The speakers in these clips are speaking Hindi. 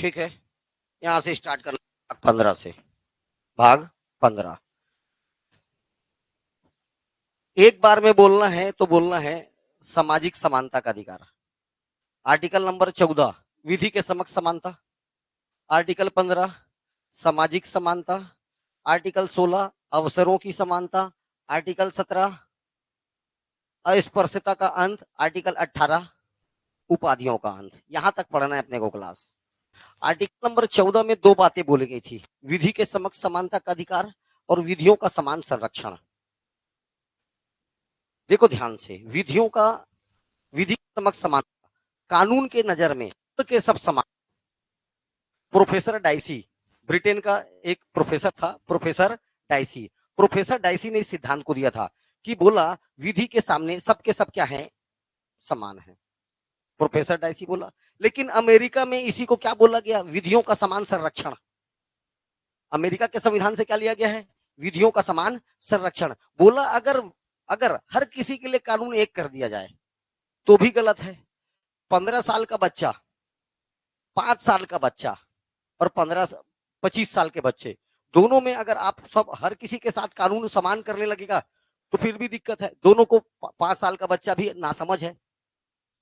ठीक है, यहां से स्टार्ट करना। भाग 15 से। भाग 15। एक बार में बोलना है तो बोलना है सामाजिक समानता का अधिकार। आर्टिकल नंबर 14 विधि के समक्ष समानता। आर्टिकल 15 सामाजिक समानता। आर्टिकल 16 अवसरों की समानता। आर्टिकल 17 अस्पृश्यता का अंत। आर्टिकल 18 उपाधियों का अंत। यहां तक पढ़ना है अपने को क्लास। आर्टिकल नंबर 14 में दो बातें बोली गई थी, विधि के समक्ष समानता का अधिकार और विधियों का समान संरक्षण। देखो ध्यान से, विधि के समक्ष समानता, कानून के नजर में के सब समान। प्रोफेसर डाइसी, ब्रिटेन का एक प्रोफेसर था, प्रोफेसर डाइसी ने इस सिद्धांत को दिया था कि बोला विधि के सामने सबके सब क्या है, समान है। प्रोफेसर डाइसी बोला। लेकिन अमेरिका में इसी को क्या बोला गया, विधियों का समान संरक्षण। अमेरिका के संविधान से क्या लिया गया है, विधियों का समान संरक्षण। बोला अगर अगर हर किसी के लिए कानून एक कर दिया जाए तो भी गलत है। 15 साल का बच्चा, 5 साल का बच्चा और 25 साल के बच्चे, दोनों में अगर आप सब हर किसी के साथ कानून समान करने लगेगा तो फिर भी दिक्कत है। दोनों को 5 साल का बच्चा भी नासमझ है,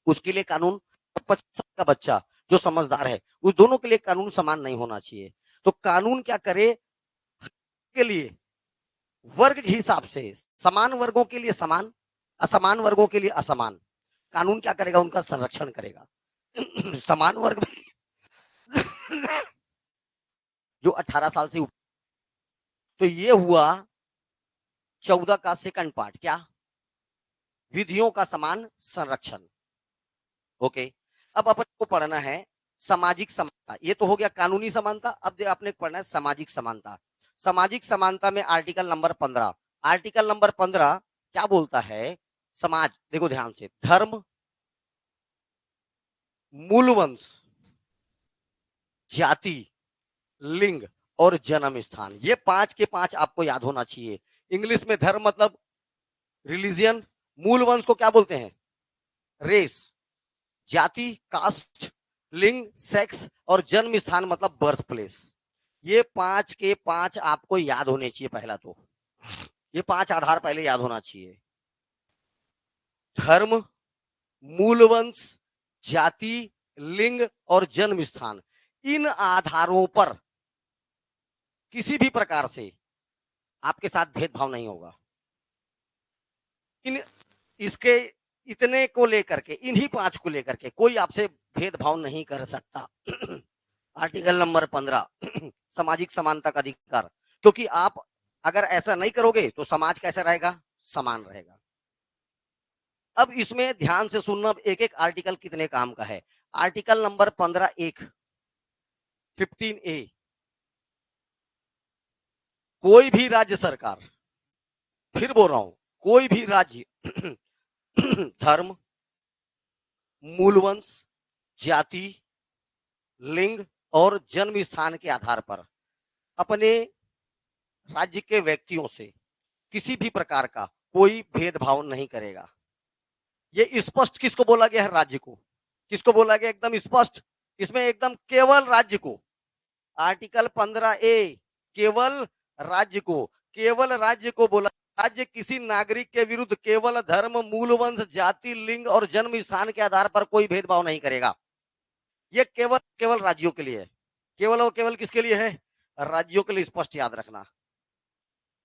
उसके लिए कानून, 25 साल का बच्चा जो समझदार है, उस दोनों के लिए कानून समान नहीं होना चाहिए। तो कानून क्या करे, के लिए वर्ग के हिसाब से, समान वर्गों के लिए समान, असमान वर्गों के लिए असमान, कानून क्या करेगा, उनका संरक्षण करेगा। समान वर्ग जो 18 साल से ऊपर। तो ये हुआ 14 का सेकंड पार्ट, क्या, विधियों का समान संरक्षण। ओके, अब अपन को पढ़ना है सामाजिक समानता। ये तो हो गया कानूनी समानता। अब आपने पढ़ना है सामाजिक समानता। सामाजिक समानता में आर्टिकल नंबर 15, आर्टिकल नंबर 15 क्या बोलता है, समाज, देखो ध्यान से, धर्म, मूलवंश, जाति, लिंग और जन्म स्थान, ये 5 के 5 आपको याद होना चाहिए। इंग्लिश में धर्म मतलब रिलीजियन, मूलवंश को क्या बोलते हैं, रेस, जाति कास्ट, लिंग सेक्स और जन्म स्थान मतलब बर्थ प्लेस। ये 5 के 5 आपको याद होने चाहिए। पहला तो ये 5 आधार पहले याद होना चाहिए, धर्म, मूलवंश, जाति, लिंग और जन्म स्थान। इन आधारों पर किसी भी प्रकार से आपके साथ भेदभाव नहीं होगा। इन इसके इतने को लेकर के, इन्हीं 5 को लेकर के कोई आपसे भेदभाव नहीं कर सकता। आर्टिकल नंबर 15 सामाजिक समानता का अधिकार, क्योंकि आप अगर ऐसा नहीं करोगे तो समाज कैसा रहेगा, समान रहेगा। अब इसमें ध्यान से सुनना, एक एक आर्टिकल कितने काम का है। आर्टिकल नंबर 15 एक 15A, कोई भी राज्य सरकार, फिर बोल रहा हूं, कोई भी राज्य धर्म, मूलवंश, जाति, लिंग और जन्म स्थान के आधार पर अपने राज्य के व्यक्तियों से किसी भी प्रकार का कोई भेदभाव नहीं करेगा। ये स्पष्ट किसको बोला गया है, राज्य को। किसको बोला गया, एकदम स्पष्ट, इसमें एकदम केवल राज्य को। आर्टिकल 15A केवल राज्य को, केवल राज्य को बोला। राज्य किसी नागरिक के विरुद्ध केवल धर्म, मूलवंश, जाति, लिंग और जन्म स्थान के आधार पर कोई भेदभाव नहीं करेगा। ये केवल केवल राज्यों के लिए है। केवल और केवल किसके लिए है, राज्यों के लिए। स्पष्ट याद रखना,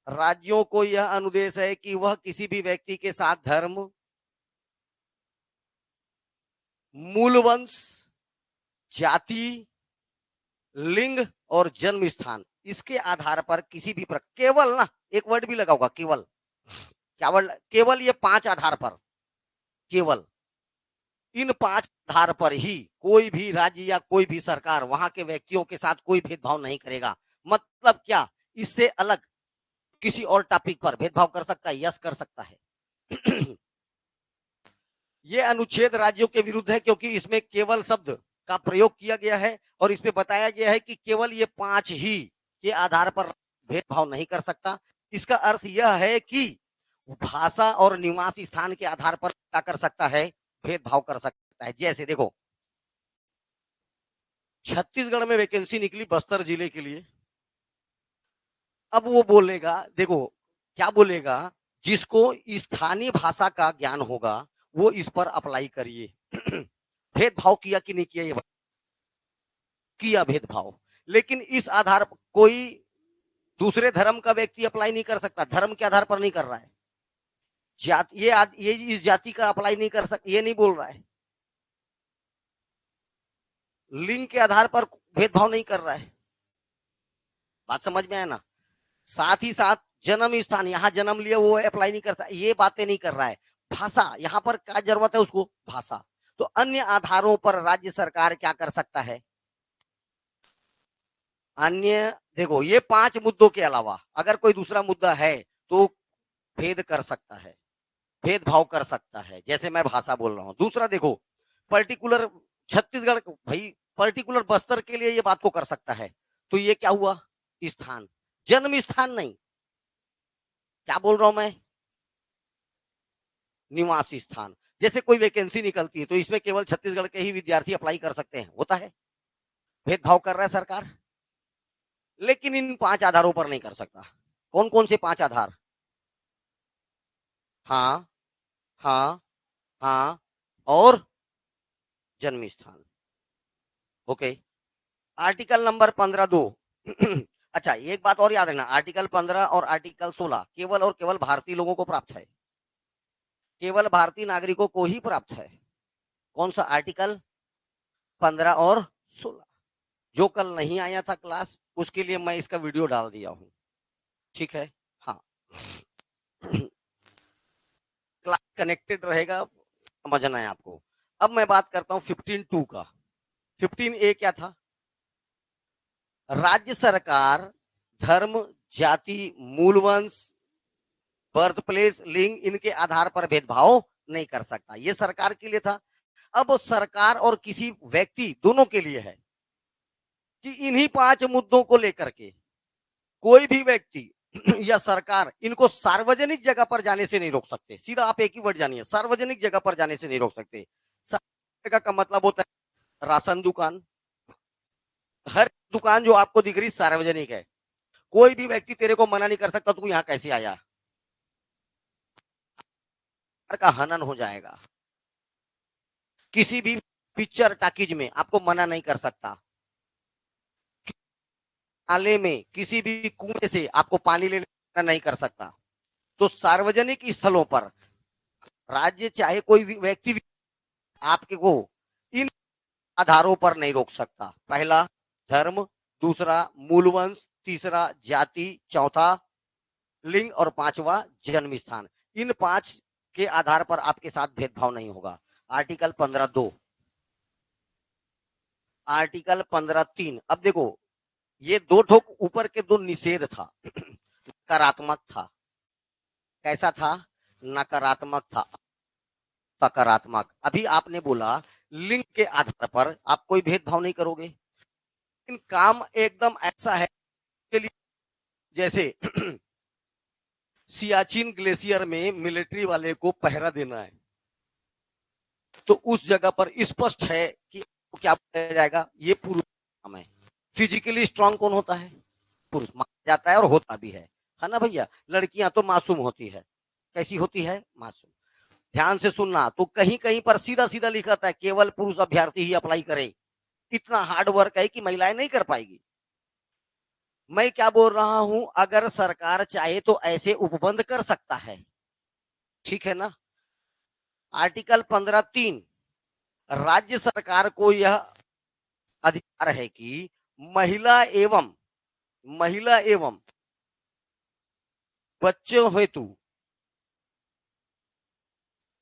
राज्यों को यह अनुदेश है कि वह किसी भी व्यक्ति के साथ धर्म, मूलवंश, जाति, लिंग और जन्म स्थान, इसके आधार पर किसी भी प्रकार, केवल ना, एक वर्ड भी लगा होगा, केवल, क्या वर्ड, केवल ये 5 आधार पर, केवल इन 5 आधार पर ही कोई भी राज्य या कोई भी सरकार वहां के व्यक्तियों के साथ कोई भेदभाव नहीं करेगा। मतलब क्या, इससे अलग किसी और टॉपिक पर भेदभाव कर सकता है, यस कर सकता है। ये अनुच्छेद राज्यों के विरुद्ध है क्योंकि इसमें केवल शब्द का प्रयोग किया गया है और इसमें बताया गया है कि केवल ये 5 ही के आधार पर भेदभाव नहीं कर सकता। इसका अर्थ यह है कि भाषा और निवास स्थान के आधार पर क्या कर सकता है, भेदभाव कर सकता है। जैसे देखो, छत्तीसगढ़ में वैकेंसी निकली बस्तर जिले के लिए। अब वो बोलेगा, देखो क्या बोलेगा, जिसको स्थानीय भाषा का ज्ञान होगा वो इस पर अप्लाई करिए। भेदभाव किया कि नहीं किया, ये किया भेदभाव, लेकिन इस आधार पर कोई दूसरे धर्म का व्यक्ति अप्लाई नहीं कर सकता, धर्म के आधार पर नहीं कर रहा है। ये इस जाति का अप्लाई नहीं कर सकता, ये नहीं बोल रहा है। लिंग के आधार पर भेदभाव नहीं कर रहा है। बात समझ में आया ना। साथ ही साथ जन्म स्थान, यहां जन्म लिया वो अप्लाई नहीं करता, ये बातें नहीं कर रहा है। भाषा, यहां पर क्या जरूरत है उसको, भाषा। तो अन्य आधारों पर राज्य सरकार क्या कर सकता है, अन्य, देखो ये 5 मुद्दों के अलावा अगर कोई दूसरा मुद्दा है तो भेद कर सकता है, भेदभाव कर सकता है, जैसे मैं भाषा बोल रहा हूं। दूसरा देखो, पर्टिकुलर छत्तीसगढ़, भाई पर्टिकुलर बस्तर के लिए ये बात को कर सकता है। तो ये क्या हुआ, स्थान, जन्म स्थान नहीं, क्या बोल रहा हूं मैं, निवासी स्थान। जैसे कोई वैकेंसी निकलती है तो इसमें केवल छत्तीसगढ़ के ही विद्यार्थी अप्लाई कर सकते हैं, होता है, भेदभाव कर रहा है सरकार। लेकिन इन 5 आधारों पर नहीं कर सकता। कौन कौन से 5 आधार, हाँ, हाँ, हाँ, और जन्म स्थान। Okay, article number 15(2). अच्छा, एक बात और याद रखना, आर्टिकल 15 और आर्टिकल 16 केवल और केवल भारतीय लोगों को प्राप्त है, केवल भारतीय नागरिकों को ही प्राप्त है। कौन सा, आर्टिकल 15 और 16। जो कल नहीं आया था क्लास, उसके लिए मैं इसका वीडियो डाल दिया हूं, ठीक है। हाँ, क्लास कनेक्टेड रहेगा, समझना है आपको। अब मैं बात करता हूं 15(2) का। 15A क्या था, राज्य सरकार धर्म, जाति, मूलवंश, बर्थ प्लेस, लिंग, इनके आधार पर भेदभाव नहीं कर सकता। ये सरकार के लिए था। अब सरकार और किसी व्यक्ति दोनों के लिए है कि इन्हीं 5 मुद्दों को लेकर के कोई भी व्यक्ति या सरकार इनको सार्वजनिक जगह पर जाने से नहीं रोक सकते। सीधा आप एक ही वर्ड जानिए, सार्वजनिक जगह पर जाने से नहीं रोक सकते। सार्वजनिक जगह का मतलब होता है राशन दुकान, हर दुकान जो आपको दिख रही सार्वजनिक है। कोई भी व्यक्ति तेरे को मना नहीं कर सकता तू यहां कैसे आया, का हनन हो जाएगा। किसी भी पिक्चर टाकीज में आपको मना नहीं कर सकता, नाले में, किसी भी कुएं से आपको पानी लेना नहीं कर सकता। तो सार्वजनिक स्थलों पर राज्य चाहे कोई व्यक्ति आपके को इन आधारों पर नहीं रोक सकता। पहला धर्म, दूसरा मूलवंश, तीसरा जाति, चौथा लिंग और 5वां जन्म स्थान। इन 5 के आधार पर आपके साथ भेदभाव नहीं होगा। Article 15(2), article 15(3). अब देखो, ये 2 ठोक ऊपर के 2 निषेध था, नकारात्मक था। कैसा था, नकारात्मक था, सकारात्मक। अभी आपने बोला लिंग के आधार पर आप कोई भेदभाव नहीं करोगे, लेकिन काम एकदम ऐसा है के लिए, जैसे सियाचिन ग्लेशियर में मिलिट्री वाले को पहरा देना है, तो उस जगह पर स्पष्ट है कि क्या बोला जाएगा, ये पुरुष काम है। फिजिकली स्ट्रांग कौन होता है, पुरुष माना जाता है और होता भी है ना भैया। लड़कियां तो मासूम होती है, कैसी होती है, मासूम। ध्यान से सुनना, तो कहीं कहीं पर सीधा सीधा लिखा था केवल पुरुष अभ्यर्थी ही अप्लाई करें। इतना हार्ड वर्क है कि महिलाएं नहीं कर पाएगी। मैं क्या बोल रहा हूं, अगर सरकार चाहे तो ऐसे उपबंध कर सकता है, ठीक है ना। आर्टिकल 15(3), राज्य सरकार को यह अधिकार है कि महिला एवं बच्चों हेतु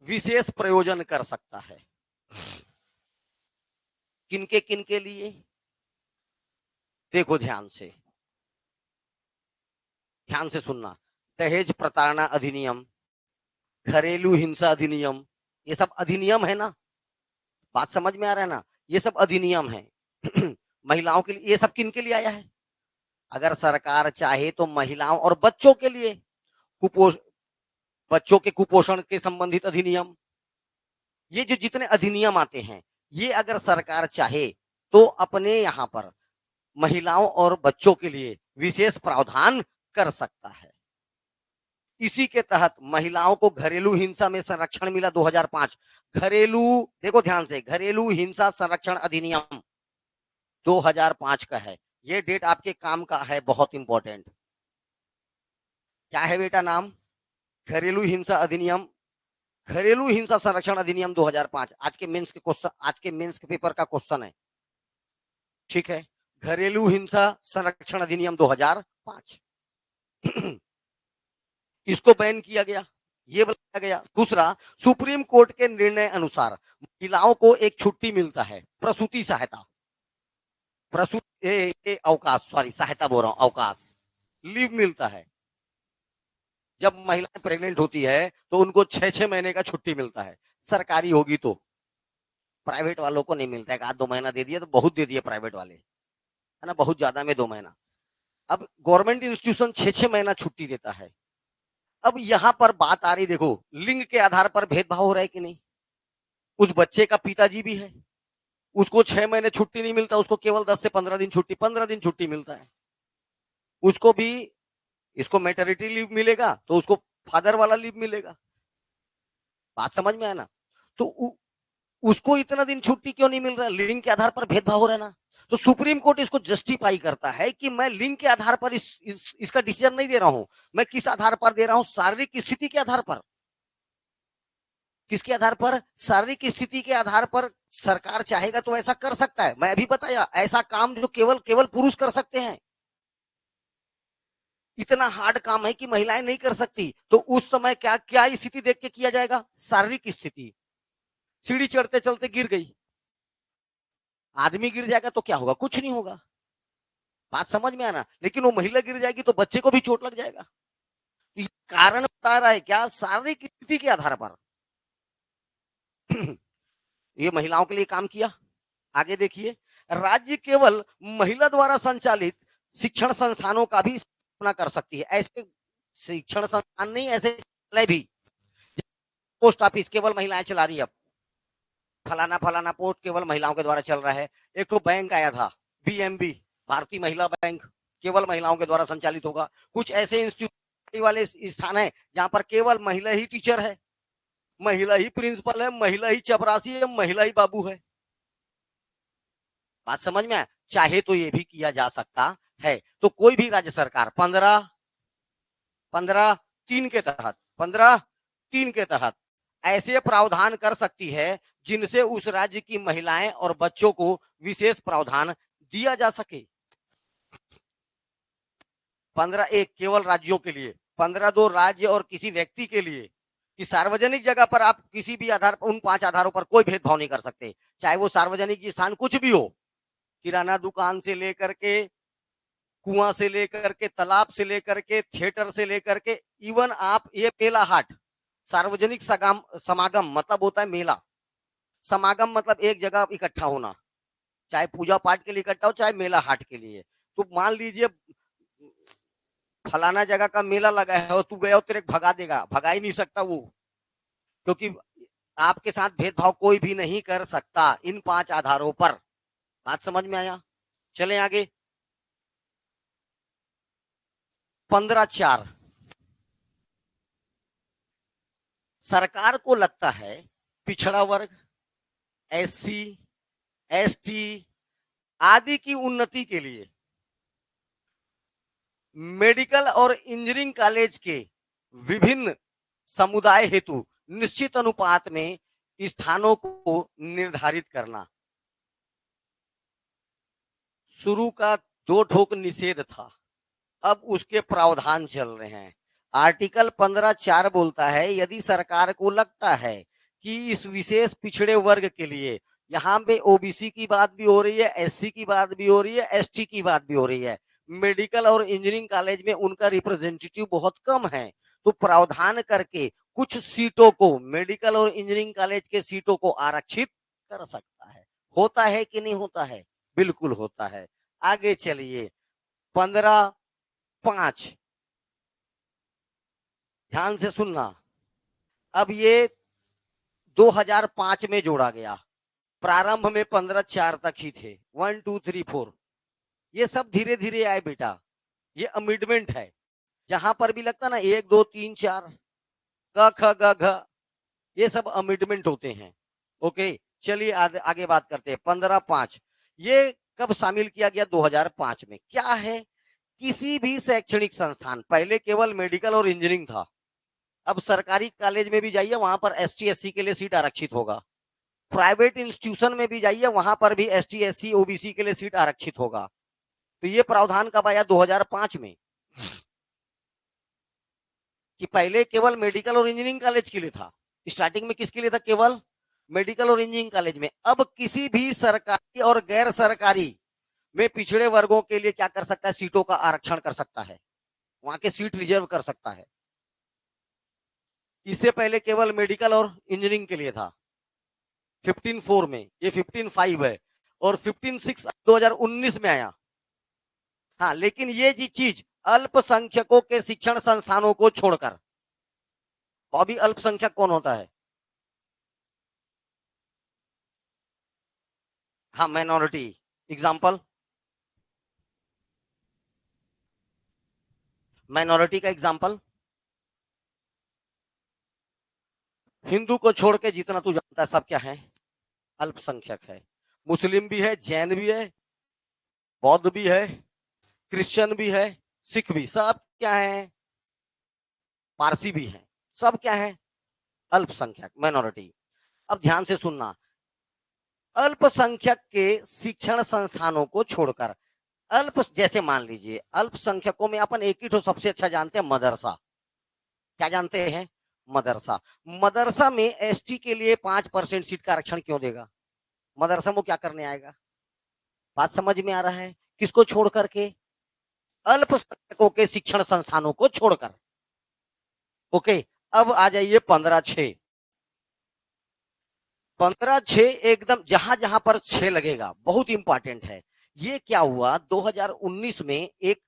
विशेष प्रयोजन कर सकता है। किनके लिए, देखो ध्यान से सुनना। दहेज प्रताड़ना अधिनियम, घरेलू हिंसा अधिनियम, ये सब अधिनियम है ना, बात समझ में आ रहा है ना, ये सब अधिनियम है। महिलाओं के लिए, ये सब किन के लिए आया है, अगर सरकार चाहे तो महिलाओं और बच्चों के लिए, बच्चों के कुपोषण के संबंधित अधिनियम, ये जो जितने अधिनियम आते हैं, ये अगर सरकार चाहे तो अपने यहाँ पर महिलाओं और बच्चों के लिए विशेष प्रावधान कर सकता है। इसी के तहत महिलाओं को घरेलू हिंसा में संरक्षण मिला 2005। घरेलू, देखो ध्यान से, घरेलू हिंसा संरक्षण अधिनियम 2005 का है। ये डेट आपके काम का है, बहुत इंपॉर्टेंट। क्या है बेटा नाम? घरेलू हिंसा अधिनियम, घरेलू हिंसा संरक्षण अधिनियम 2005। आज के मेंस के क्वेश्चन, आज के मेंस के पेपर का क्वेश्चन है, ठीक है। घरेलू हिंसा संरक्षण अधिनियम 2005 इसको बैन किया गया, ये बताया गया। दूसरा, सुप्रीम कोर्ट के निर्णय अनुसार महिलाओं को एक छुट्टी मिलता है, प्रसूति सहायता, प्रसूति अवकाश, सॉरी सहायता बोल रहा हूं, अवकाश, लीव मिलता है। जब महिला प्रेग्नेंट होती है तो उनको 6-6 महीने का छुट्टी मिलता है। सरकारी होगी तो, प्राइवेट वालों को नहीं मिलता है। 1-2 महीना दे दिया तो बहुत दे दिए प्राइवेट वाले, है ना, बहुत ज्यादा में 2 महीना। अब गवर्नमेंट इंस्टीट्यूशन 6-6 महीना छुट्टी देता है। अब यहां पर बात आ रही, देखो लिंग के आधार पर भेदभाव हो रहा है कि नहीं। उस बच्चे का पिताजी भी है, उसको 6 महीने छुट्टी नहीं मिलता, उसको केवल 10 से 15 दिन छुट्टी, 15 दिन छुट्टी मिलता है। उसको भी, इसको मैटरनिटी लीव मिलेगा तो उसको फादर वाला लीव मिलेगा। बात समझ में आया ना? तो उसको इतना दिन छुट्टी क्यों नहीं मिल रहा? लिंग के आधार पर भेदभाव हो रहा है ना। तो सुप्रीम कोर्ट इसको जस्टिफाई करता है कि मैं लिंग के आधार पर इसका डिसीजन नहीं दे रहा हूं। मैं किस आधार पर दे रहा हूं? शारीरिक स्थिति के आधार पर। किसके आधार पर? शारीरिक स्थिति के आधार पर। सरकार चाहेगा तो ऐसा कर सकता है। मैं अभी बताया, ऐसा काम जो केवल पुरुष कर सकते हैं। इतना हार्ड काम है कि महिलाएं नहीं कर सकती। तो उस समय क्या क्या स्थिति देख के किया जाएगा? शारीरिक स्थिति। सीढ़ी चढ़ते चलते गिर गई, आदमी गिर जाएगा तो क्या होगा? कुछ नहीं होगा। बात समझ में आना। लेकिन वो महिला गिर जाएगी तो बच्चे को भी चोट लग जाएगा। कारण बता रहा है क्या? शारीरिक स्थिति के आधार पर ये महिलाओं के लिए काम किया। आगे देखिए, राज्य केवल महिला द्वारा संचालित शिक्षण संस्थानों का भी स्थापना कर सकती है। ऐसे शिक्षण संस्थान नहीं, ऐसे भी। पोस्ट ऑफिस केवल महिलाएं चला रही है, अब फलाना फलाना पोस्ट केवल महिलाओं के द्वारा चल रहा है। एक तो बैंक आया था, बीएमबी, भारतीय महिला बैंक, केवल महिलाओं के द्वारा संचालित होगा। कुछ ऐसे इंस्टीट्यूट वाले स्थान है जहां पर केवल महिला ही टीचर है, महिला ही प्रिंसिपल है, महिला ही चपरासी है, महिला ही बाबू है। बात समझ में आया? चाहे तो ये भी किया जा सकता है। तो कोई भी राज्य सरकार 15(3) के तहत, 15(3) के तहत ऐसे प्रावधान कर सकती है जिनसे उस राज्य की महिलाएं और बच्चों को विशेष प्रावधान दिया जा सके। 15(1) केवल राज्यों के लिए, 15(2) राज्य और किसी व्यक्ति के लिए कि सार्वजनिक जगह पर आप किसी भी आधार पर, उन 5 आधारों पर कोई भेदभाव नहीं कर सकते। चाहे वो सार्वजनिक स्थान कुछ भी हो, किराना दुकान से लेकर के, कुआं से लेकर के, तालाब से लेकर के, थिएटर से लेकर के, इवन आप ये मेला हाट, सार्वजनिक समागम मतलब होता है मेला, समागम मतलब एक जगह इकट्ठा होना, चाहे पूजा पाठ के लिए इकट्ठा हो, चाहे मेला हाट के लिए। तो मान लीजिए फलाना जगह का मेला लगा है और तू गया हो, तेरे भगा देगा, भगा ही नहीं सकता वो, क्योंकि आपके साथ भेदभाव कोई भी नहीं कर सकता इन 5 आधारों पर। बात समझ में आया? चलें आगे। 15(4) सरकार को लगता है पिछड़ा वर्ग, एससी, एसटी आदि की उन्नति के लिए मेडिकल और इंजीनियरिंग कॉलेज के विभिन्न समुदाय हेतु निश्चित अनुपात में स्थानों को निर्धारित करना। शुरू का 2 ठोक निषेध था, अब उसके प्रावधान चल रहे हैं। आर्टिकल 15(4) बोलता है यदि सरकार को लगता है कि इस विशेष पिछड़े वर्ग के लिए, यहाँ पे ओबीसी की बात भी हो रही है, एससी की बात भी हो रही है, एसटी की बात भी हो रही है, मेडिकल और इंजीनियरिंग कॉलेज में उनका रिप्रेजेंटेटिव बहुत कम है, तो प्रावधान करके कुछ सीटों को, मेडिकल और इंजीनियरिंग कॉलेज के सीटों को आरक्षित कर सकता है। होता है कि नहीं होता है? बिल्कुल होता है। आगे चलिए, 15(5) ध्यान से सुनना। अब ये 2005 में जोड़ा गया, प्रारंभ में 15-4 तक ही थे, 1 2 3 4, ये सब धीरे धीरे आए बेटा, ये अमेंडमेंट है। जहां पर भी लगता ना 1 2 3 4 क ख ग घ, ये सब अमेंडमेंट होते हैं। ओके, चलिए आगे बात करते हैं। 15(5) ये कब शामिल किया गया? 2005 में। क्या है? किसी भी शैक्षणिक संस्थान, पहले केवल मेडिकल और इंजीनियरिंग था, अब सरकारी कॉलेज में भी जाइए वहां पर एसटी एससी के लिए सीट आरक्षित होगा। प्राइवेट इंस्टीट्यूशन में भी जाइए वहां पर भी एसटी एससी ओबीसी के लिए सीट आरक्षित होगा। तो ये प्रावधान कब आया? 2005 में, कि पहले केवल मेडिकल और इंजीनियरिंग कॉलेज के लिए था। स्टार्टिंग में किसके लिए था? केवल मेडिकल और इंजीनियरिंग कॉलेज में। अब किसी भी सरकारी और गैर सरकारी में पिछड़े वर्गों के लिए क्या कर सकता है? सीटों का आरक्षण कर सकता है, वहां के सीट रिजर्व कर सकता है। इससे पहले केवल मेडिकल और इंजीनियरिंग के लिए था 15(4) में, ये 15(5) है, और 15(6) 2019 में आया। हाँ, लेकिन ये जी चीज अल्पसंख्यकों के शिक्षण संस्थानों को छोड़कर, अभी अल्पसंख्यक कौन होता है? हाँ, माइनॉरिटी। एग्जाम्पल, माइनॉरिटी का एग्जाम्पल, हिंदू को छोड़ के जितना तू जानता है सब क्या है? अल्पसंख्यक है। मुस्लिम भी है, जैन भी है, बौद्ध भी है, क्रिश्चियन भी है, सिख भी, सब क्या है? पारसी भी है, सब क्या है? अल्पसंख्यक, माइनॉरिटी। अब ध्यान से सुनना, अल्पसंख्यक के शिक्षण संस्थानों को छोड़कर, जैसे मान लीजिए अल्पसंख्यकों में अपन एक ही तो सबसे अच्छा जानते हैं, मदरसा। क्या जानते हैं? मदरसा। मदरसा में एसटी के लिए 5% सीट का आरक्षण क्यों देगा? मदरसा में क्या करने आएगा? बात समझ में आ रहा है? किसको छोड़ करके? अल्पसंख्यकों के शिक्षण संस्थानों को छोड़कर। ओके, अब आ जाइए 15(6). 15(6) एकदम जहां जहां पर 6 लगेगा बहुत इंपॉर्टेंट है। ये क्या हुआ? 2019 में एक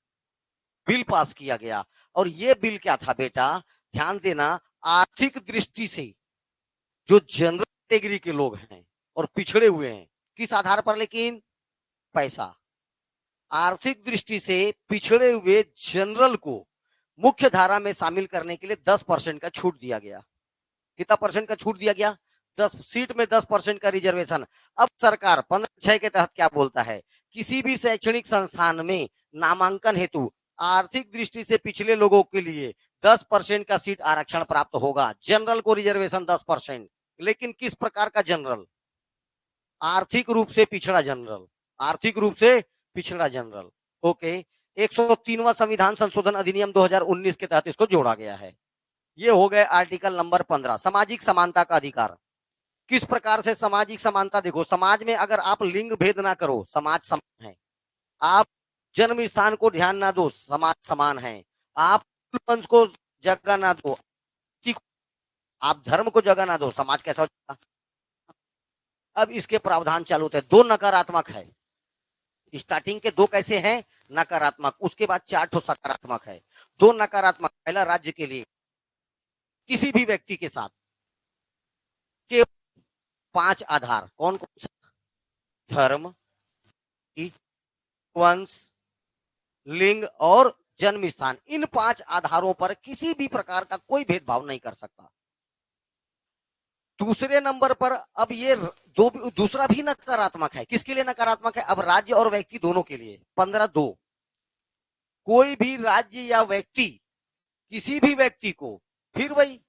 बिल पास किया गया, और ये बिल क्या था बेटा? ध्यान देना, आर्थिक दृष्टि से जो जनरल कैटेगरी के लोग हैं और पिछड़े हुए हैं, किस आधार पर? लेकिन पैसा। आर्थिक दृष्टि से पिछड़े हुए जनरल को मुख्य धारा में शामिल करने के लिए 10% का छूट दिया गया। कितना परसेंट का छूट दिया गया? 10 सीट में 10% का रिजर्वेशन। अब सरकार 15(6) के तहत क्या बोलता है? किसी भी शैक्षणिक संस्थान में नामांकन हेतु आर्थिक दृष्टि से पिछले लोगों के लिए 10% का सीट आरक्षण प्राप्त होगा। जनरल को रिजर्वेशन 10%, लेकिन किस प्रकार का जनरल? आर्थिक रूप से पिछड़ा जनरल, आर्थिक रूप से पिछड़ा जनरल। ओके, 103वां संविधान संशोधन अधिनियम 2019 के तहत इसको जोड़ा गया है। ये हो गए आर्टिकल नंबर 15, सामाजिक समानता का अधिकार। किस प्रकार से सामाजिक समानता? देखो, समाज में अगर आप लिंग भेद ना करो, समाज समान है। आप जन्म स्थान को ध्यान ना दो, समाज समान है। आप वंश को जगह ना दो, आप धर्म को जगह ना दो, समाज कैसा हो जाएगा? अब इसके प्रावधान चालू होते हैं। 2 नकारात्मक है, स्टार्टिंग के 2 कैसे हैं? नकारात्मक, उसके बाद 4 ठो सकारात्मक है। 2 नकारात्मक, पहला राज्य के लिए किसी भी व्यक्ति के साथ के 5 आधार, कौन कौन सा? धर्म, वंश, लिंग और जन्म स्थान। इन 5 आधारों पर किसी भी प्रकार का कोई भेदभाव नहीं कर सकता। दूसरे नंबर पर अब ये दूसरा भी नकारात्मक है। किसके लिए नकारात्मक है? अब राज्य और व्यक्ति दोनों के लिए 15(2), कोई भी राज्य या व्यक्ति किसी भी व्यक्ति को, फिर वही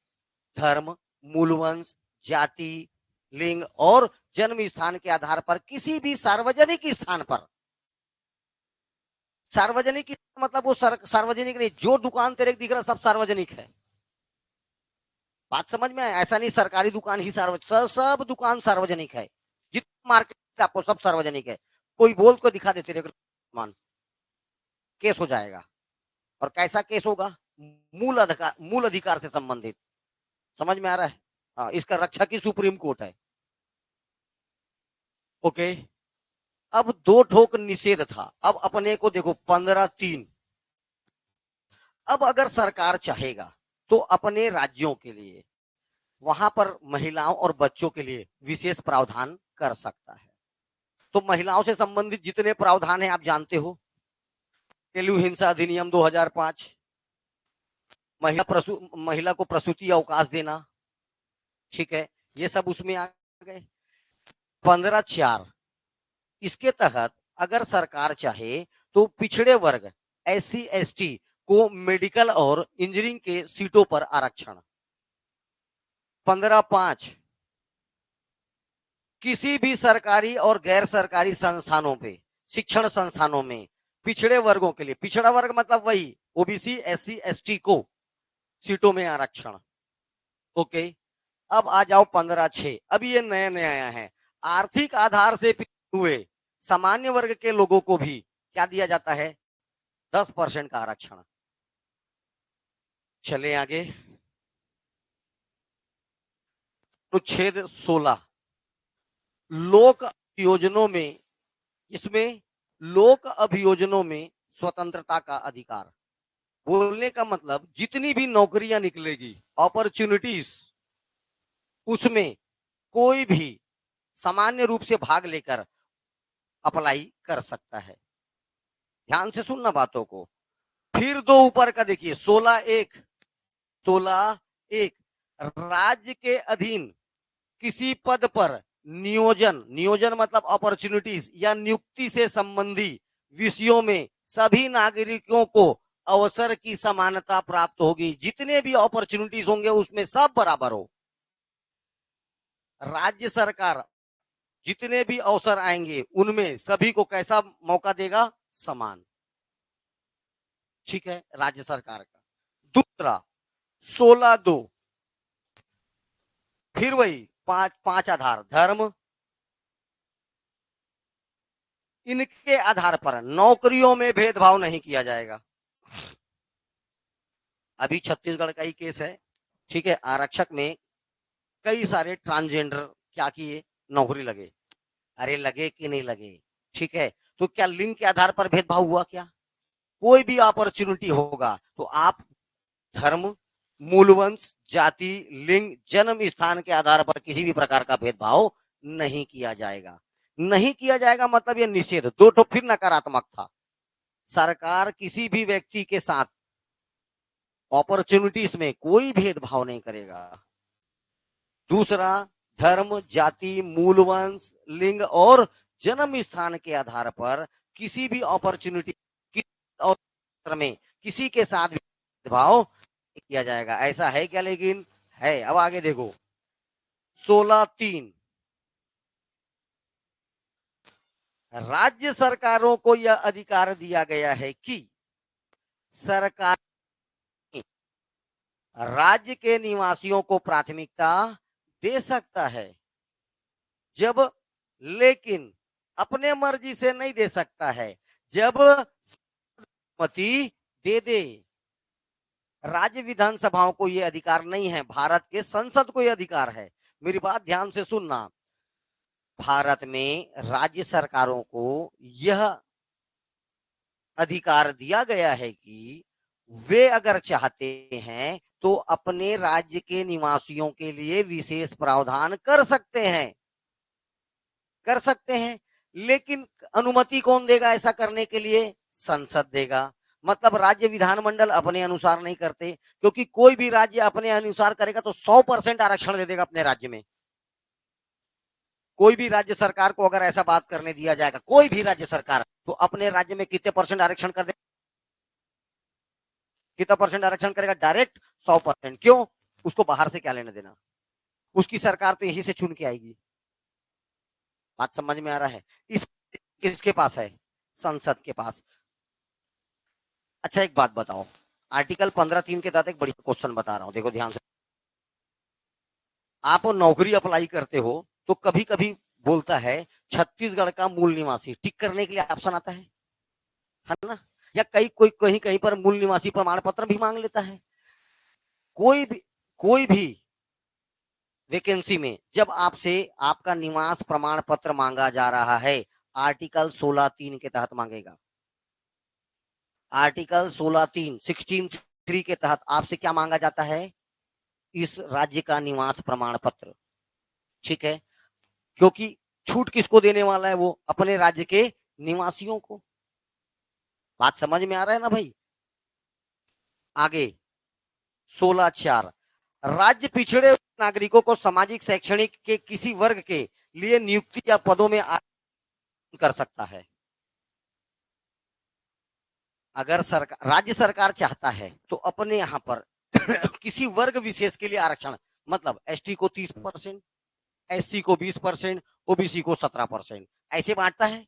धर्म, मूलवंश, जाति, लिंग और जन्म स्थान के आधार पर किसी भी सार्वजनिक स्थान पर, सार्वजनिक मतलब वो सार्वजनिक नहीं, जो दुकान तेरे दिख रहा सब सार्वजनिक है। बात समझ में आया? ऐसा नहीं सरकारी दुकान ही सार्वजनिक, सब दुकान सार्वजनिक है। जितना मार्केट आपको सब सार्वजनिक है। कोई बोल को दिखा दे तेरे मान, केस हो जाएगा। और कैसा केस होगा? मूल अधिकार से संबंधित। समझ में आ रहा है? हाँ, इसका रक्षा की सुप्रीम कोर्ट है। ओके, अब 2 ठोक निषेध था। अब अपने को देखो 15(3). अब अगर सरकार चाहेगा तो अपने राज्यों के लिए वहां पर महिलाओं और बच्चों के लिए विशेष प्रावधान कर सकता है। तो महिलाओं से संबंधित जितने प्रावधान हैं आप जानते हो, घरेलू हिंसा अधिनियम 2005, महिला को प्रसूति अवकाश देना, ठीक है, ये सब उसमें आ गए। 15(4) इसके तहत अगर सरकार चाहे तो पिछड़े वर्ग SC/ST को मेडिकल और इंजीनियरिंग के सीटों पर आरक्षण। 15(5) किसी भी सरकारी और गैर सरकारी संस्थानों पे, शिक्षण संस्थानों में पिछड़े वर्गों के लिए, पिछड़ा वर्ग मतलब वही OBC SC/ST को सीटों में आरक्षण। ओके, अब आ जाओ 15(6), अभी ये नया नया आया है। आर्थिक आधार से पिछड़े हुए सामान्य वर्ग के लोगों को भी क्या दिया जाता है? 10% का आरक्षण। चले आगे, अनुच्छेद 16 लोक अभियोजनों में, इसमें लोक अभियोजनों में स्वतंत्रता का अधिकार। बोलने का मतलब जितनी भी नौकरियां निकलेगी, अपॉर्चुनिटीज, उसमें कोई भी सामान्य रूप से भाग लेकर अप्लाई कर सकता है। ध्यान से सुनना बातों को। फिर दो ऊपर का देखिए, 16(1), 16(1) राज्य के अधीन किसी पद पर नियोजन, नियोजन मतलब अपॉर्चुनिटीज या नियुक्ति से संबंधी विषयों में सभी नागरिकों को अवसर की समानता प्राप्त होगी। जितने भी अपॉर्चुनिटीज होंगे उसमें सब बराबर हो। राज्य सरकार जितने भी अवसर आएंगे उनमें सभी को कैसा मौका देगा? समान। ठीक है, राज्य सरकार का। दूसरा 16(2) फिर वही पांच आधार, धर्म, इनके आधार पर नौकरियों में भेदभाव नहीं किया जाएगा। अभी छत्तीसगढ़ का ही केस है, ठीक है, आरक्षक में कई सारे ट्रांसजेंडर क्या किए? नौकरी लगे। अरे लगे कि नहीं लगे, ठीक है, तो क्या लिंग के आधार पर भेदभाव हुआ क्या? कोई भी अपॉर्चुनिटी होगा तो आप धर्म, मूलवंश, जाति, लिंग, जन्म स्थान के आधार पर किसी भी प्रकार का भेदभाव नहीं किया जाएगा। नहीं किया जाएगा मतलब यह निषेध। दो तो फिर नकारात्मक था। सरकार किसी भी व्यक्ति के साथ अपॉर्चुनिटीज में कोई भेदभाव नहीं करेगा। दूसरा, धर्म, जाति, मूलवंश, लिंग और जन्म स्थान के आधार पर किसी भी अपॉर्चुनिटी में किसी के साथ भेदभाव किया जाएगा। ऐसा है क्या? लेकिन है। अब आगे देखो, 16(3) राज्य सरकारों को यह अधिकार दिया गया है कि सरकार राज्य के निवासियों को प्राथमिकता दे सकता है, जब, लेकिन अपने मर्जी से नहीं दे सकता है, जब अनुमति दे दे। राज्य विधानसभाओं को यह अधिकार नहीं है, भारत के संसद को यह अधिकार है। मेरी बात ध्यान से सुनना। भारत में राज्य सरकारों को यह अधिकार दिया गया है कि वे अगर चाहते हैं तो अपने राज्य के निवासियों के लिए विशेष प्रावधान कर सकते हैं, कर सकते हैं। लेकिन अनुमति कौन देगा ऐसा करने के लिए? संसद देगा। मतलब राज्य विधानमंडल अपने अनुसार नहीं करते, क्योंकि कोई भी राज्य अपने अनुसार करेगा तो 100% आरक्षण दे देगा अपने राज्य में। कोई भी राज्य सरकार को अगर ऐसा बात करने दिया जाएगा, कोई भी राज्य सरकार, तो अपने राज्य में कितने % आरक्षण कर देगा? कितना % आरक्षण करेगा? डायरेक्ट 100%। क्यों? उसको बाहर से क्या लेना देना, उसकी सरकार तो यही से चुन के आएगी। बात समझ में आ रहा है? इस किसके पास है? संसद के पास। अच्छा एक बात बताओ, आर्टिकल 15(3) के तहत एक बड़ी क्वेश्चन बता रहा हूं, देखो ध्यान से। आप नौकरी अप्लाई करते हो तो कभी कभी बोलता है छत्तीसगढ़ का मूल निवासी, टिक करने के लिए ऑप्शन आता है ना? या कोई कहीं कहीं पर मूल निवासी प्रमाण पत्र भी मांग लेता है। कोई भी वैकेंसी में जब आपसे आपका निवास प्रमाण पत्र मांगा जा रहा है, आर्टिकल 16(3) के तहत मांगेगा। आर्टिकल 16(3) के तहत आपसे क्या मांगा जाता है? इस राज्य का निवास प्रमाण पत्र। ठीक है, क्योंकि छूट किसको देने वाला है? वो अपने राज्य के निवासियों को। बात समझ में आ रहा है ना भाई? आगे 16(4) राज्य पिछड़े नागरिकों को सामाजिक शैक्षणिक के किसी वर्ग के लिए नियुक्ति या पदों में आरक्षण कर सकता है। अगर सरकार, राज्य सरकार चाहता है तो अपने यहां पर किसी वर्ग विशेष के लिए आरक्षण, मतलब एसटी को 30%, एससी को 20%, ओबीसी को 17%, ऐसे बांटता है।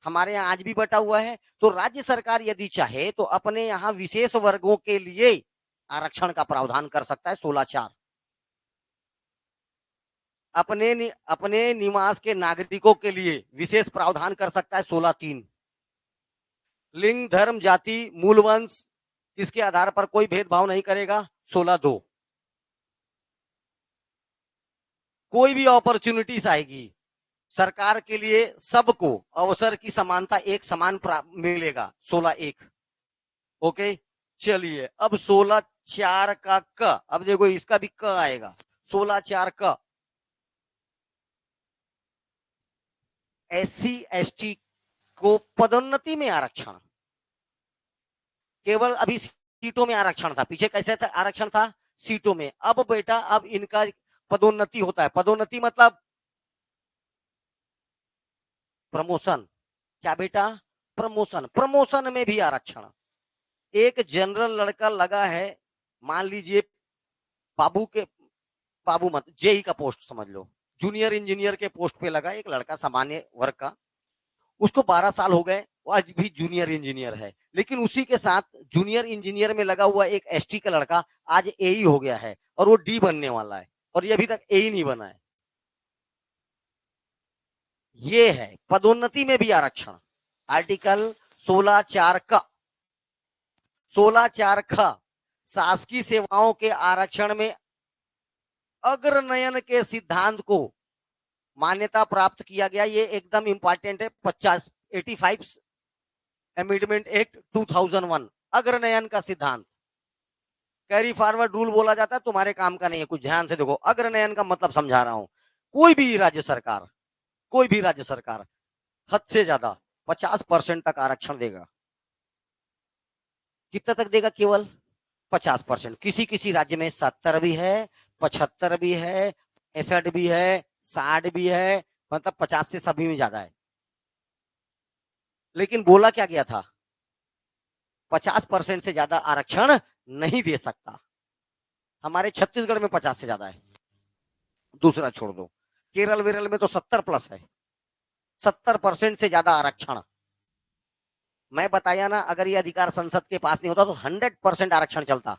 हमारे यहाँ आज भी बटा हुआ है। तो राज्य सरकार यदि चाहे तो अपने यहाँ विशेष वर्गों के लिए आरक्षण का प्रावधान कर सकता है। 16(4) अपने निवास के नागरिकों के लिए विशेष प्रावधान कर सकता है। 16(3) लिंग, धर्म, जाति, मूल वंश, इसके आधार पर कोई भेदभाव नहीं करेगा। 16(2) कोई भी अपॉर्चुनिटीज आएगी सरकार के लिए, सबको अवसर की समानता, एक समान मिलेगा। 16(1) ओके। चलिए अब 16(4) का क, अब देखो इसका भी क आएगा। 16(4) क, एससी एसटी को पदोन्नति में आरक्षण। केवल अभी सीटों में आरक्षण था, पीछे कैसे था आरक्षण था? सीटों में। अब बेटा अब इनका पदोन्नति होता है। पदोन्नति मतलब प्रमोशन। क्या बेटा? प्रमोशन। प्रमोशन में भी आरक्षण। एक जनरल लड़का लगा है, मान लीजिए बाबू मत, जेई का पोस्ट समझ लो, जूनियर इंजीनियर के पोस्ट पे लगा एक लड़का सामान्य वर्ग का, उसको 12 साल हो गए, वो आज भी जूनियर इंजीनियर है। लेकिन उसी के साथ जूनियर इंजीनियर में लगा हुआ एक एसटी का लड़का आज एई हो गया है और वो डी बनने वाला है, और ये अभी तक एई नहीं बना है। ये है पदोन्नति में भी आरक्षण। आर्टिकल 16(4) का 16(4) ख, शासकीय सेवाओं के आरक्षण में अग्रनयन के सिद्धांत को मान्यता प्राप्त किया गया। ये एकदम इंपॉर्टेंट है। 85 अमेंडमेंट एक्ट 2001, अग्रनयन का सिद्धांत। कैरी फॉरवर्ड रूल बोला जाता है, तुम्हारे काम का नहीं है, कुछ ध्यान से देखो। अग्रनयन का मतलब समझा रहा हूं। कोई भी राज्य सरकार हद से ज्यादा 50% तक आरक्षण देगा। कितना तक देगा? केवल 50%। किसी किसी राज्य में 70 भी है, 75 भी है, 65 भी है, 60 भी है, मतलब 50 से सभी में ज्यादा है। लेकिन बोला क्या गया था? 50% से ज्यादा आरक्षण नहीं दे सकता। हमारे छत्तीसगढ़ में 50 से ज्यादा है, दूसरा छोड़ दो। केरल वेरल में तो 70+ है। 70% से ज्यादा आरक्षण। मैं बताया ना, अगर ये अधिकार संसद के पास नहीं होता तो 100% आरक्षण चलता।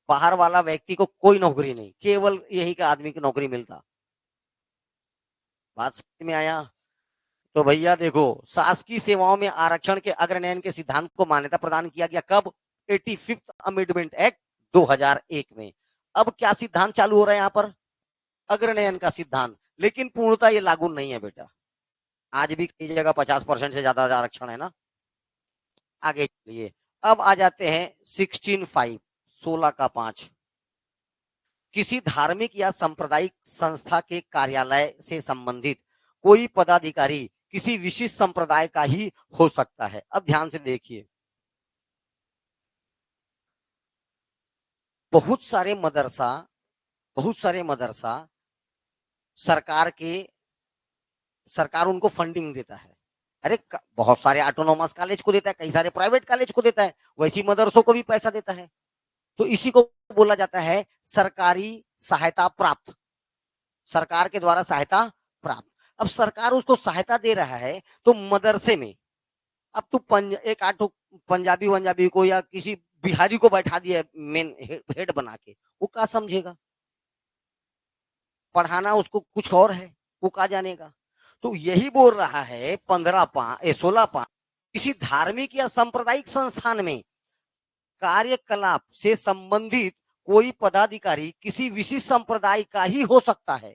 बाहर वाला व्यक्ति को कोई नौकरी नहीं, केवल यही का आदमी की नौकरी मिलता। बात समझ में आया? तो भैया देखो, शासकीय सेवाओं में आरक्षण के अग्रनयन के सिद्धांत को मान्यता प्रदान किया गया कब? 85th अमेंडमेंट एक्ट 2001 में। अब क्या सिद्धांत चालू हो रहा है यहाँ पर? अग्रनयन का सिद्धांत। लेकिन पूर्णतः ये लागू नहीं है बेटा। आज भी कई जगह 50% से ज्यादा आरक्षण है ना। आगे चलिए, अब आ जाते हैं 16(5), 16(5). किसी धार्मिक या सांप्रदायिक संस्था के कार्यालय से संबंधित कोई पदाधिकारी किसी विशिष्ट संप्रदाय का ही हो सकता है। अब ध्यान से देखिए, बहुत सारे मदरसा सरकार उनको फंडिंग देता है। अरे बहुत सारे ऑटोनोमस कॉलेज को देता है, कई सारे प्राइवेट कॉलेज को देता है, वैसी मदरसों को भी पैसा देता है। तो इसी को बोला जाता है सरकारी सहायता प्राप्त, सरकार के द्वारा सहायता प्राप्त। अब सरकार उसको सहायता दे रहा है तो मदरसे में, अब तू एक आठ पंजाबी वंजाबी को या किसी बिहारी को बैठा दिया मेन हेड बना के, वो क्या समझेगा? पढ़ाना उसको कुछ और है, वो क्या जानेगा? तो यही बोल रहा है 16(5) किसी धार्मिक या सांप्रदायिक संस्थान में कार्यकलाप से संबंधित कोई पदाधिकारी किसी विशिष्ट संप्रदाय का ही हो सकता है।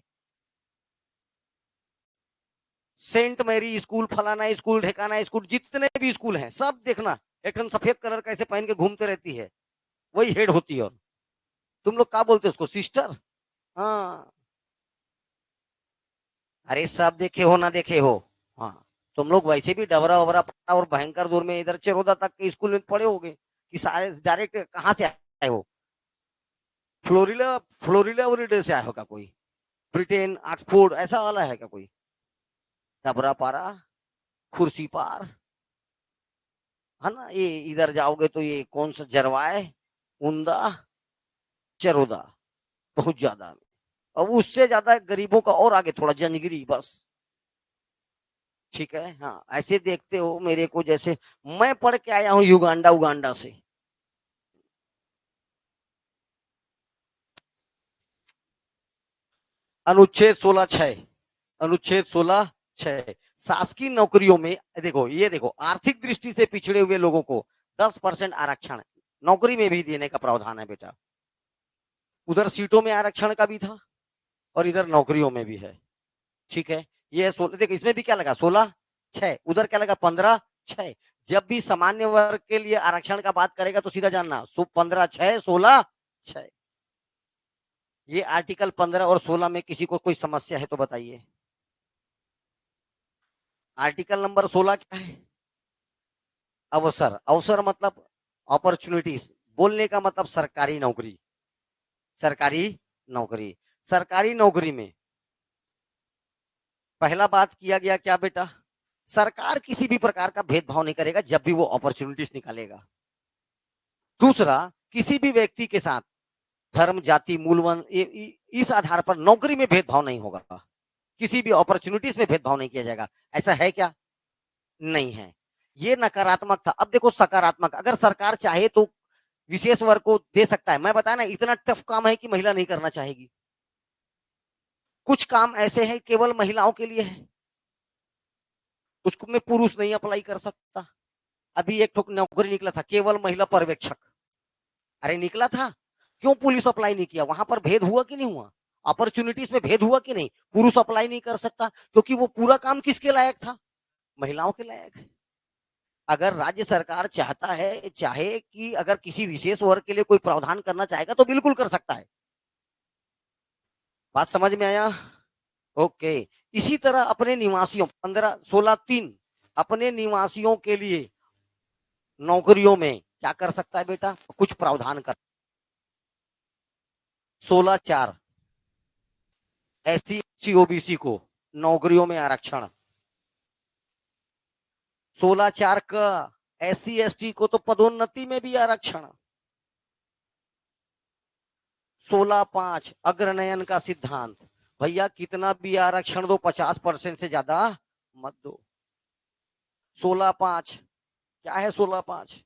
सेंट मैरी स्कूल, फलाना स्कूल, ढेकाना स्कूल, जितने भी स्कूल हैं सब देखना, एक सफेद कलर कैसे पहन के घूमते रहती है, वही हेड होती है। और तुम लोग क्या बोलते हो उसको? सिस्टर। हाँ, अरे सब देखे हो ना देखे हो, हाँ, तुम लोग वैसे भी डबरा वबरा और भयंकर दूर में इधर चरोदा तक के स्कूल में पढ़े होगे कि सारे डायरेक्ट कहाँ से आए हो? फ्लोरिडा, फ्लोरिडा वोरिडा से आए हो का कोई? ब्रिटेन, ऑक्सफोर्ड ऐसा वाला है क्या कोई? डबरा पारा, खुर्सी पार, है ना, ये इधर जाओगे तो ये कौन सा जरवाए, उंदा, चरोदा, बहुत ज्यादा। अब उससे ज्यादा गरीबों का और आगे थोड़ा जंजगिरी, बस। ठीक है, हाँ, ऐसे देखते हो मेरे को जैसे मैं पढ़ के आया हूँ युगांडा उगांडा से। अनुच्छेद 16(6), अनुच्छेद 16(6), शासकीय नौकरियों में देखो, ये देखो, आर्थिक दृष्टि से पिछड़े हुए लोगों को 10% आरक्षण नौकरी में भी देने का प्रावधान है बेटा। उधर सीटों में आरक्षण का भी था और इधर नौकरियों में भी है। ठीक है, ये 16, देखो इसमें भी क्या लगा, 16(6), उधर क्या लगा, 15(6). जब भी सामान्य वर्ग के लिए आरक्षण का बात करेगा तो सीधा जानना 15(6), 16(6). ये आर्टिकल 15 और 16 में किसी को कोई समस्या है तो बताइए। आर्टिकल नंबर 16 क्या है? अवसर, अवसर मतलब अपॉर्चुनिटीज, बोलने का मतलब सरकारी नौकरी, सरकारी नौकरी। सरकारी नौकरी में पहला बात किया गया क्या बेटा, सरकार किसी भी प्रकार का भेदभाव नहीं करेगा जब भी वो अपॉर्चुनिटीज निकालेगा। दूसरा, किसी भी व्यक्ति के साथ धर्म, जाति, मूलवन इस आधार पर नौकरी में भेदभाव नहीं होगा, किसी भी अपॉर्चुनिटीज में भेदभाव नहीं किया जाएगा। ऐसा है क्या? नहीं है। ये नकारात्मक था। अब देखो सकारात्मक, अगर सरकार चाहे तो विशेष वर्ग को दे सकता है। मैं बताया ना, इतना टफ काम है कि महिला नहीं करना चाहेगी। कुछ काम ऐसे हैं केवल महिलाओं के लिए है, उसको में पुरुष नहीं अप्लाई कर सकता। अभी एक ठोक नौकरी निकला था केवल महिला पर्यवेक्षक, अरे निकला था, क्यों पुलिस अप्लाई नहीं किया? वहां पर भेद हुआ कि नहीं हुआ? अपॉर्चुनिटीज में भेद हुआ कि नहीं? पुरुष अप्लाई नहीं कर सकता क्योंकि वो पूरा काम किसके लायक था? महिलाओं के लायक है। अगर राज्य सरकार चाहता है, चाहे कि अगर किसी विशेष वर्ग के लिए कोई प्रावधान करना चाहेगा तो बिल्कुल कर सकता है। बात समझ में आया? ओके। इसी तरह अपने निवासियों 15, 16(3), अपने निवासियों के लिए नौकरियों में क्या कर सकता है बेटा, कुछ प्रावधान कर। 16(4), SC ST OBC को नौकरियों में आरक्षण। 16(4) का SC ST को तो पदोन्नति में भी आरक्षण। 16(5) अग्रनयन का सिद्धांत, भैया कितना भी आरक्षण दो, 50% से ज्यादा मत दो। 16(5) क्या है? 16(5)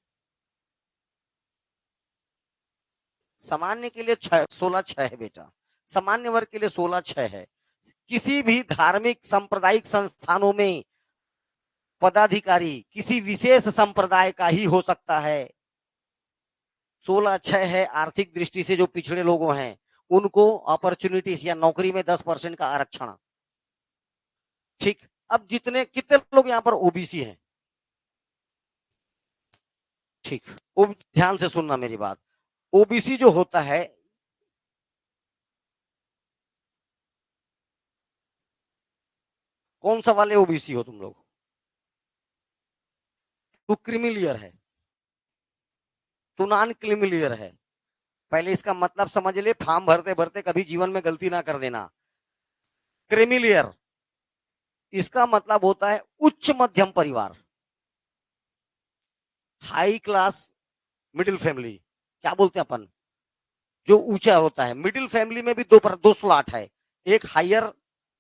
सामान्य के लिए 16(6) है बेटा, सामान्य वर्ग के लिए 16(6) है। किसी भी धार्मिक सांप्रदायिक संस्थानों में पदाधिकारी किसी विशेष संप्रदाय का ही हो सकता है। 16(6) है आर्थिक दृष्टि से जो पिछड़े लोग हैं उनको अपॉर्चुनिटीज या नौकरी में 10% का आरक्षण। ठीक, अब जितने कितने लोग यहाँ पर ओबीसी हैं? ठीक, ध्यान से सुनना मेरी बात। ओबीसी जो होता है, कौन सा वाले ओबीसी हो तुम लोग? तू क्रिमिलियर है, तू नॉन क्रिमिलियर है। पहले इसका मतलब समझ ले, फॉर्म भरते भरते कभी जीवन में गलती ना कर देना। क्रिमिलियर इसका मतलब होता है उच्च मध्यम परिवार, हाई क्लास मिडिल फैमिली, क्या बोलते हैं अपन, जो ऊंचा होता है। मिडिल फैमिली में भी दो स्लॉट है, एक हायर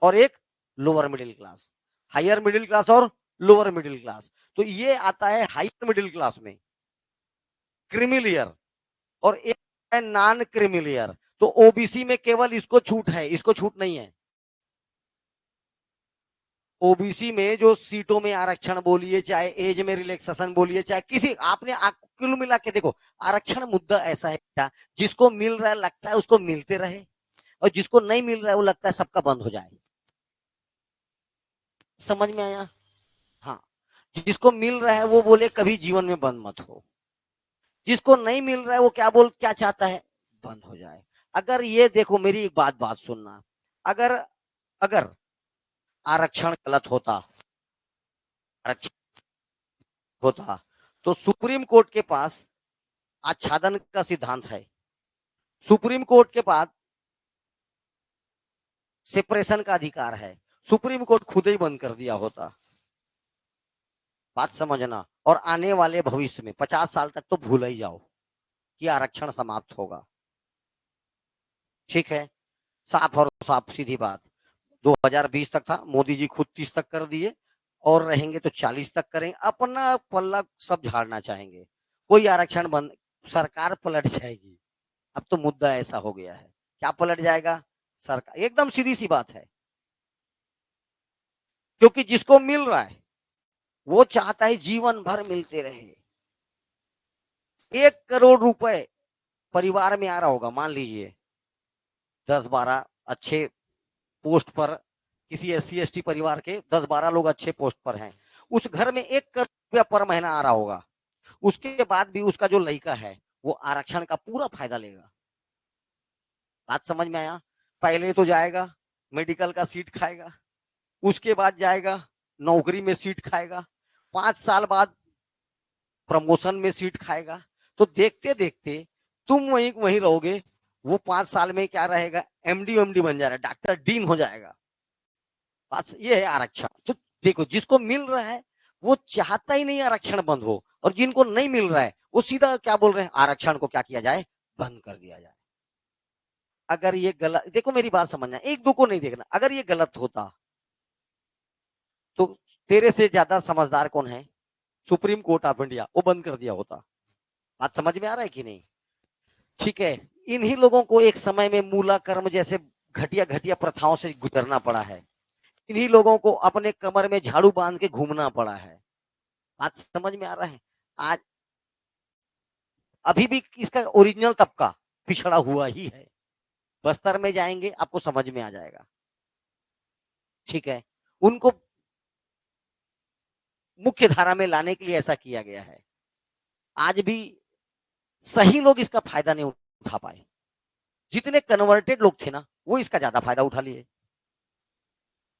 और एक lower middle class. Higher middle class और लोअर मिडिल क्लास, तो ये आता है हायर मिडिल क्लास में क्रिमिलियर, और एक है नॉन क्रिमिलियर। तो ओबीसी में केवल इसको छूट है, इसको छूट नहीं है। ओबीसी में जो सीटों में आरक्षण बोलिए, चाहे एज में रिलैक्सेशन बोलिए, चाहे किसी, आपने कुल मिला के देखो, आरक्षण मुद्दा ऐसा है जिसको मिल रहा है लगता है उसको मिलते रहे, और जिसको नहीं मिल रहा है वो लगता है सबका बंद हो जाए। समझ में आया? हाँ, जिसको मिल रहा है वो बोले कभी जीवन में बंद मत हो, जिसको नहीं मिल रहा है वो क्या चाहता है, बंद हो जाए। अगर ये देखो, मेरी एक बात बात सुनना, अगर अगर आरक्षण गलत होता, आरक्षण होता तो सुप्रीम कोर्ट के पास आच्छादन का सिद्धांत है, सुप्रीम कोर्ट के पास सेपरेशन का अधिकार है, सुप्रीम कोर्ट खुद ही बंद कर दिया होता। बात समझना। और आने वाले भविष्य में 50 साल तक तो भूल ही जाओ कि आरक्षण समाप्त होगा। ठीक है, साफ और साफ सीधी बात। 2020 तक था, मोदी जी खुद 30 तक कर दिए और रहेंगे तो 40 तक करेंगे, अपना पल्ला सब झाड़ना चाहेंगे। कोई आरक्षण बंद, सरकार पलट जाएगी। अब तो मुद्दा ऐसा हो गया है। क्या पलट जाएगा? सरकार। एकदम सीधी सी बात है, क्योंकि जिसको मिल रहा है वो चाहता है जीवन भर मिलते रहे। 1 करोड़ रुपए परिवार में आ रहा होगा, मान लीजिए 10-12 अच्छे पोस्ट पर, किसी SC ST परिवार के 10-12 लोग अच्छे पोस्ट पर हैं, उस घर में 1 करोड़ रुपया पर महीना आ रहा होगा। उसके बाद भी उसका जो लड़का है वो आरक्षण का पूरा फायदा लेगा। बात समझ में आया? पहले तो जाएगा मेडिकल का सीट खाएगा, उसके बाद जाएगा नौकरी में सीट खाएगा, 5 साल बाद प्रमोशन में सीट खाएगा। तो देखते देखते तुम वहीं वहीं रहोगे, वो 5 साल में क्या रहेगा, MD बन जा रहा है, डॉक्टर डीन हो जाएगा। बस ये है आरक्षण। तो देखो, जिसको मिल रहा है वो चाहता ही नहीं आरक्षण बंद हो, और जिनको नहीं मिल रहा है वो सीधा क्या बोल रहे हैं, आरक्षण को क्या किया जाए, बंद कर दिया जाए। अगर ये गलत, देखो मेरी बात समझना, एक दो को नहीं देखना, अगर ये गलत होता तो तेरे से ज्यादा समझदार कौन है? सुप्रीम कोर्ट ऑफ इंडिया, वो बंद कर दिया होता। बात समझ में आ रहा है कि नहीं? ठीक है, इन्हीं लोगों को एक समय में मूला कर्म जैसे घटिया घटिया प्रथाओं से गुजरना पड़ा है, इन्हीं लोगों को अपने कमर में झाड़ू बांध के घूमना पड़ा है। बात समझ में आ रहा है? आज अभी भी इसका ओरिजिनल तबका पिछड़ा हुआ ही है। बस्तर में जाएंगे आपको समझ में आ जाएगा। ठीक है, उनको मुख्य धारा में लाने के लिए ऐसा किया गया है। आज भी सही लोग इसका फायदा नहीं उठा पाए। जितने कन्वर्टेड लोग थे ना, वो इसका ज्यादा फायदा उठा लिए।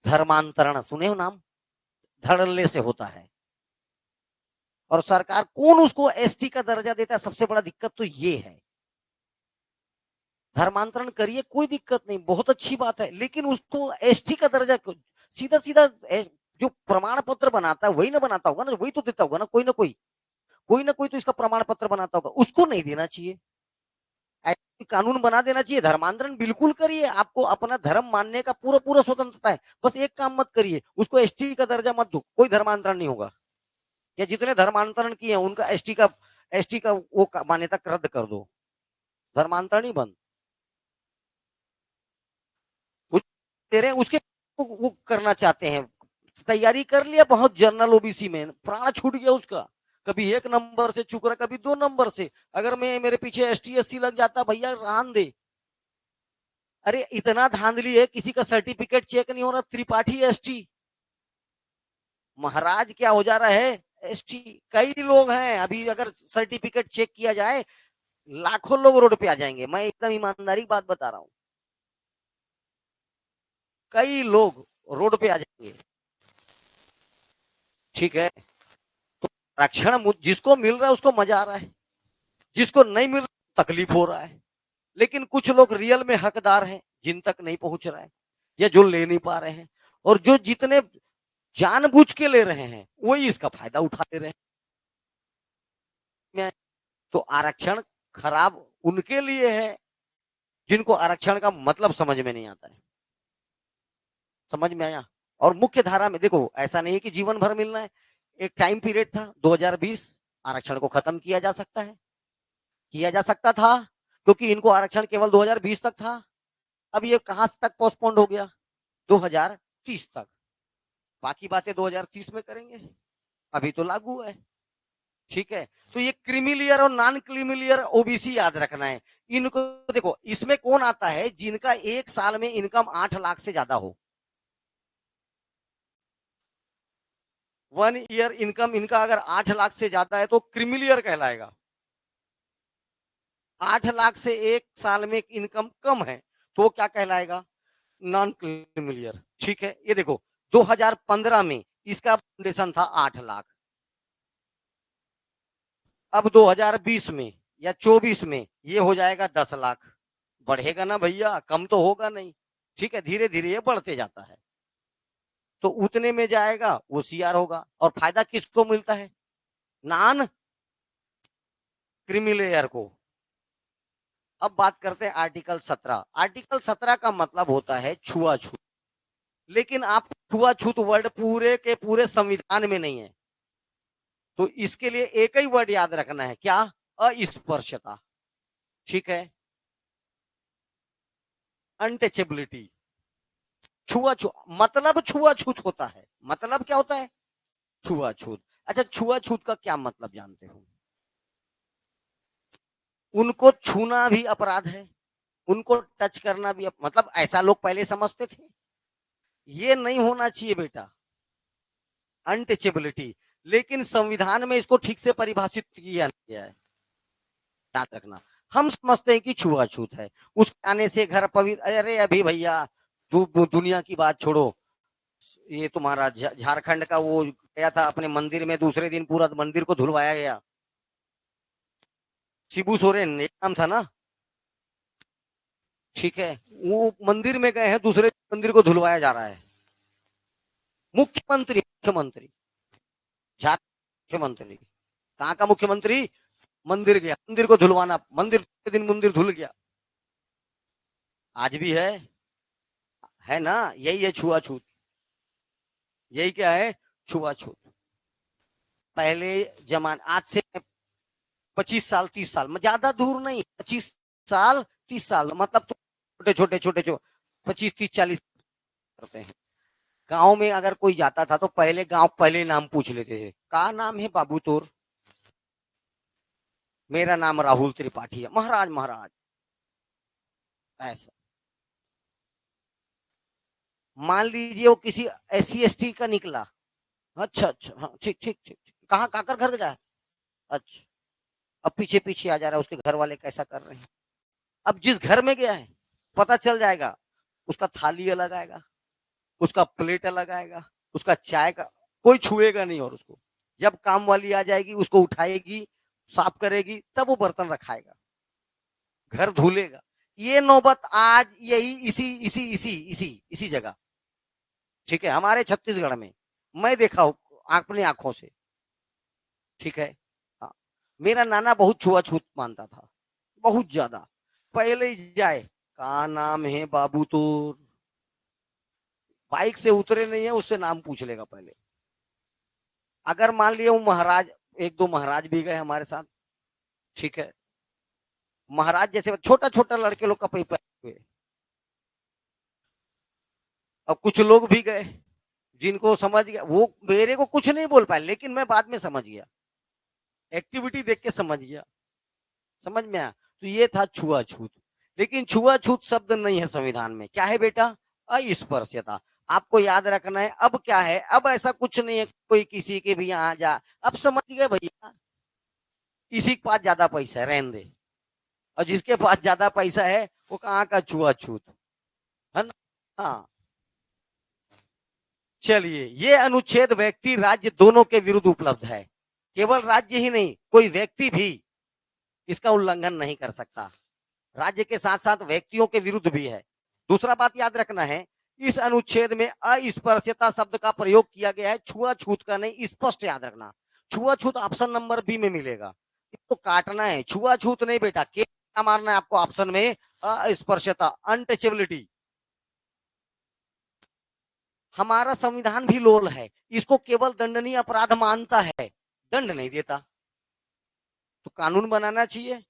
धर्मांतरण सुने हो नाम? धड़ल्ले से होता है, और सरकार कौन उसको ST का दर्जा देता है, सबसे बड़ा दिक्कत तो ये है। धर्मांतरण करिए, कोई दिक्कत नहीं, बहुत अच्छी बात है, लेकिन उसको ST का दर्जा सीधा सीधा जो प्रमाण पत्र बनाता है वही ना बनाता होगा ना, वही तो देता होगा ना, कोई ना कोई, कोई ना कोई तो इसका प्रमाण पत्र बनाता होगा, उसको नहीं देना चाहिए। कानून बना देना चाहिए, धर्मांतरण बिल्कुल करिए, आपको अपना धर्म मानने का पूरा पूरा स्वतंत्रता है, बस एक काम मत करिए, उसको ST का दर्जा मत दो, कोई धर्मांतरण नहीं होगा। या जितने धर्मांतरण किए हैं उनका ST का वो मान्यता रद्द कर दो, धर्मांतरण ही बंद। तेरे उसके वो करना चाहते हैं, तैयारी कर लिया बहुत, जनरल OBC में प्राण छूट गया उसका, कभी 1 नंबर से चुक रहा, कभी 2 नंबर से। अगर मैं मेरे पीछे ST SC लग जाता, भैया रान दे। अरे इतना धांधली है, किसी का सर्टिफिकेट चेक नहीं हो रहा, त्रिपाठी ST, महाराज क्या हो जा रहा है ST। कई लोग हैं, अभी अगर सर्टिफिकेट चेक किया जाए लाखों लोग रोड पे आ जाएंगे, मैं एकदम ईमानदारी की बात बता रहा हूं, कई लोग रोड पे आ जाएंगे। ठीक है, तो आरक्षण जिसको मिल रहा है उसको मजा आ रहा है, जिसको नहीं मिल रहा तकलीफ हो रहा है। लेकिन कुछ लोग रियल में हकदार हैं, जिन तक नहीं पहुंच रहा है या जो ले नहीं पा रहे हैं, और जो जितने जानबूझ के ले रहे हैं वही इसका फायदा उठा ले रहे हैं। तो आरक्षण खराब उनके लिए है जिनको आरक्षण का मतलब समझ में नहीं आता है। समझ में आया? और मुख्य धारा में देखो, ऐसा नहीं है कि जीवन भर मिलना है। एक टाइम पीरियड था 2020, आरक्षण को खत्म किया जा सकता है, किया जा सकता था, क्योंकि इनको आरक्षण केवल 2020 तक था। अब ये कहां तक पोस्टपोन्ड हो गया? 2030 तक। बाकी बातें 2030 में करेंगे, अभी तो लागू है। ठीक है, तो ये क्रीमिलियर और नॉन क्रीमिलियर OBC याद रखना है इनको। देखो, इसमें कौन आता है? जिनका 1 साल में इनकम 8 लाख से ज्यादा हो। 1 ईयर इनकम इनका अगर 8 लाख से ज्यादा है तो क्रीमिलियर कहलाएगा। 8 लाख से 1 साल में इनकम कम है तो क्या कहलाएगा? Non creamy layer. ठीक है, ये देखो, 2015 में इसका फाउंडेशन था 8 लाख। अब 2020 में या 24 में ये हो जाएगा 10 लाख। बढ़ेगा ना भैया, कम तो होगा नहीं। ठीक है, धीरे धीरे ये बढ़ते जाता है। तो उतने में जाएगा वो सीआर होगा। और फायदा किसको मिलता है? नॉन क्रिमिलेयर को। अब बात करते हैं आर्टिकल 17। आर्टिकल 17 का मतलब होता है छुआछूत। लेकिन आप छुआछूत वर्ड पूरे के पूरे संविधान में नहीं है, तो इसके लिए एक ही वर्ड याद रखना है, क्या? अस्पर्शता। ठीक है, अनटचेबिलिटी। छुआछूत मतलब छुआछूत होता है, मतलब क्या होता है? छुआछूत। अच्छा, छुआछूत का क्या मतलब जानते हो? उनको छूना भी अपराध है, उनको टच करना भी मतलब ऐसा लोग पहले समझते थे। ये नहीं होना चाहिए बेटा, अनटचेबिलिटी। लेकिन संविधान में इसको ठीक से परिभाषित किया गया है, याद रखना। हम समझते हैं कि छुआछूत है, उस आने से घर पवित्र। अरे अभी भैया दुनिया की बात छोड़ो, ये तुम्हारा झारखंड का वो गया था अपने मंदिर में, दूसरे दिन पूरा मंदिर को धुलवाया गया। शिबू सोरेन एक नाम था ना, ठीक है। वो मंदिर में गए हैं, दूसरे मंदिर को धुलवाया जा रहा है। मुख्यमंत्री मुख्यमंत्री झारखंड मुख्यमंत्री, कहाँ का मुख्यमंत्री? मंदिर गया, मंदिर को धुलवाना, मंदिर दिन मंदिर धुल गया। आज भी है ना, यही है छुआछूत। यही क्या है? छुआछूत। पहले जमान आज से 25 साल 30 साल में, ज्यादा दूर नहीं, 25 साल 30 साल मतलब तो छोटे छोटे छोटे जो 25 30 40 करते हैं। गांव में अगर कोई जाता था तो पहले गांव पहले नाम पूछ लेते थे, का नाम है बाबू तोर? मेरा नाम राहुल त्रिपाठी है। महाराज महाराज ऐसा। मान लीजिए वो किसी SC ST का निकला, अच्छा अच्छा, हाँ ठीक ठीक ठीक। कहाँ काकर घर जाए? अच्छा, अब पीछे पीछे आ जा रहा है, उसके घर वाले कैसा कर रहे हैं। अब जिस घर में गया है पता चल जाएगा, उसका थाली अलग आएगा, उसका प्लेट अलग आएगा, उसका चाय का कोई छुएगा नहीं। और उसको जब काम वाली आ जाएगी उसको उठाएगी, साफ करेगी, तब वो बर्तन रखाएगा, घर धुलेगा। ये नौबत आज यही इसी इसी इसी इसी इसी जगह, ठीक है, हमारे छत्तीसगढ़ में मैं देखा हूं अपनी आंखों से। ठीक है, हाँ। मेरा नाना बहुत छुआछूत मानता था, बहुत ज्यादा। पहले ही जाए, का नाम है बाबू तोर? बाइक से उतरे नहीं है उससे नाम पूछ लेगा पहले। अगर मान लिया वो महाराज, एक दो महाराज भी गए हमारे साथ, ठीक है, महाराज जैसे छोटा छोटा लड़के लोग का पेपर हुए। अब कुछ लोग भी गए जिनको समझ गया, वो मेरे को कुछ नहीं बोल पाए, लेकिन मैं बाद में समझ गया, एक्टिविटी देख के समझ गया, समझ में आया। तो ये था छुआछूत। लेकिन छुआछूत शब्द नहीं है संविधान में, क्या है बेटा? अस्पर्शता। आपको याद रखना है। अब क्या है, अब ऐसा कुछ नहीं है कोई किसी के भी यहाँ जा, अब समझ गए भैया, इसी के पास ज्यादा पैसा है रहने दे, और जिसके पास ज्यादा पैसा है वो कहाँ का छुआछूत है ना। हाँ, चलिए, ये अनुच्छेद व्यक्ति राज्य दोनों के विरुद्ध उपलब्ध है। केवल राज्य ही नहीं, कोई व्यक्ति भी इसका उल्लंघन नहीं कर सकता। राज्य के साथ साथ व्यक्तियों के विरुद्ध भी है। दूसरा बात याद रखना है, इस अनुच्छेद में अस्पर्शता शब्द का प्रयोग किया गया है, छुआछूत का नहीं, स्पष्ट याद रखना। छुआछूत ऑप्शन नंबर बी में मिलेगा, इसको काटना है, छुआछूत नहीं बेटा। क्या मारना है आपको ऑप्शन में? अस्पर्शता, अनटचेबिलिटी। हमारा संविधान भी लोल है, इसको केवल दंडनीय अपराध मानता है, दंड नहीं देता। तो कानून बनाना चाहिए,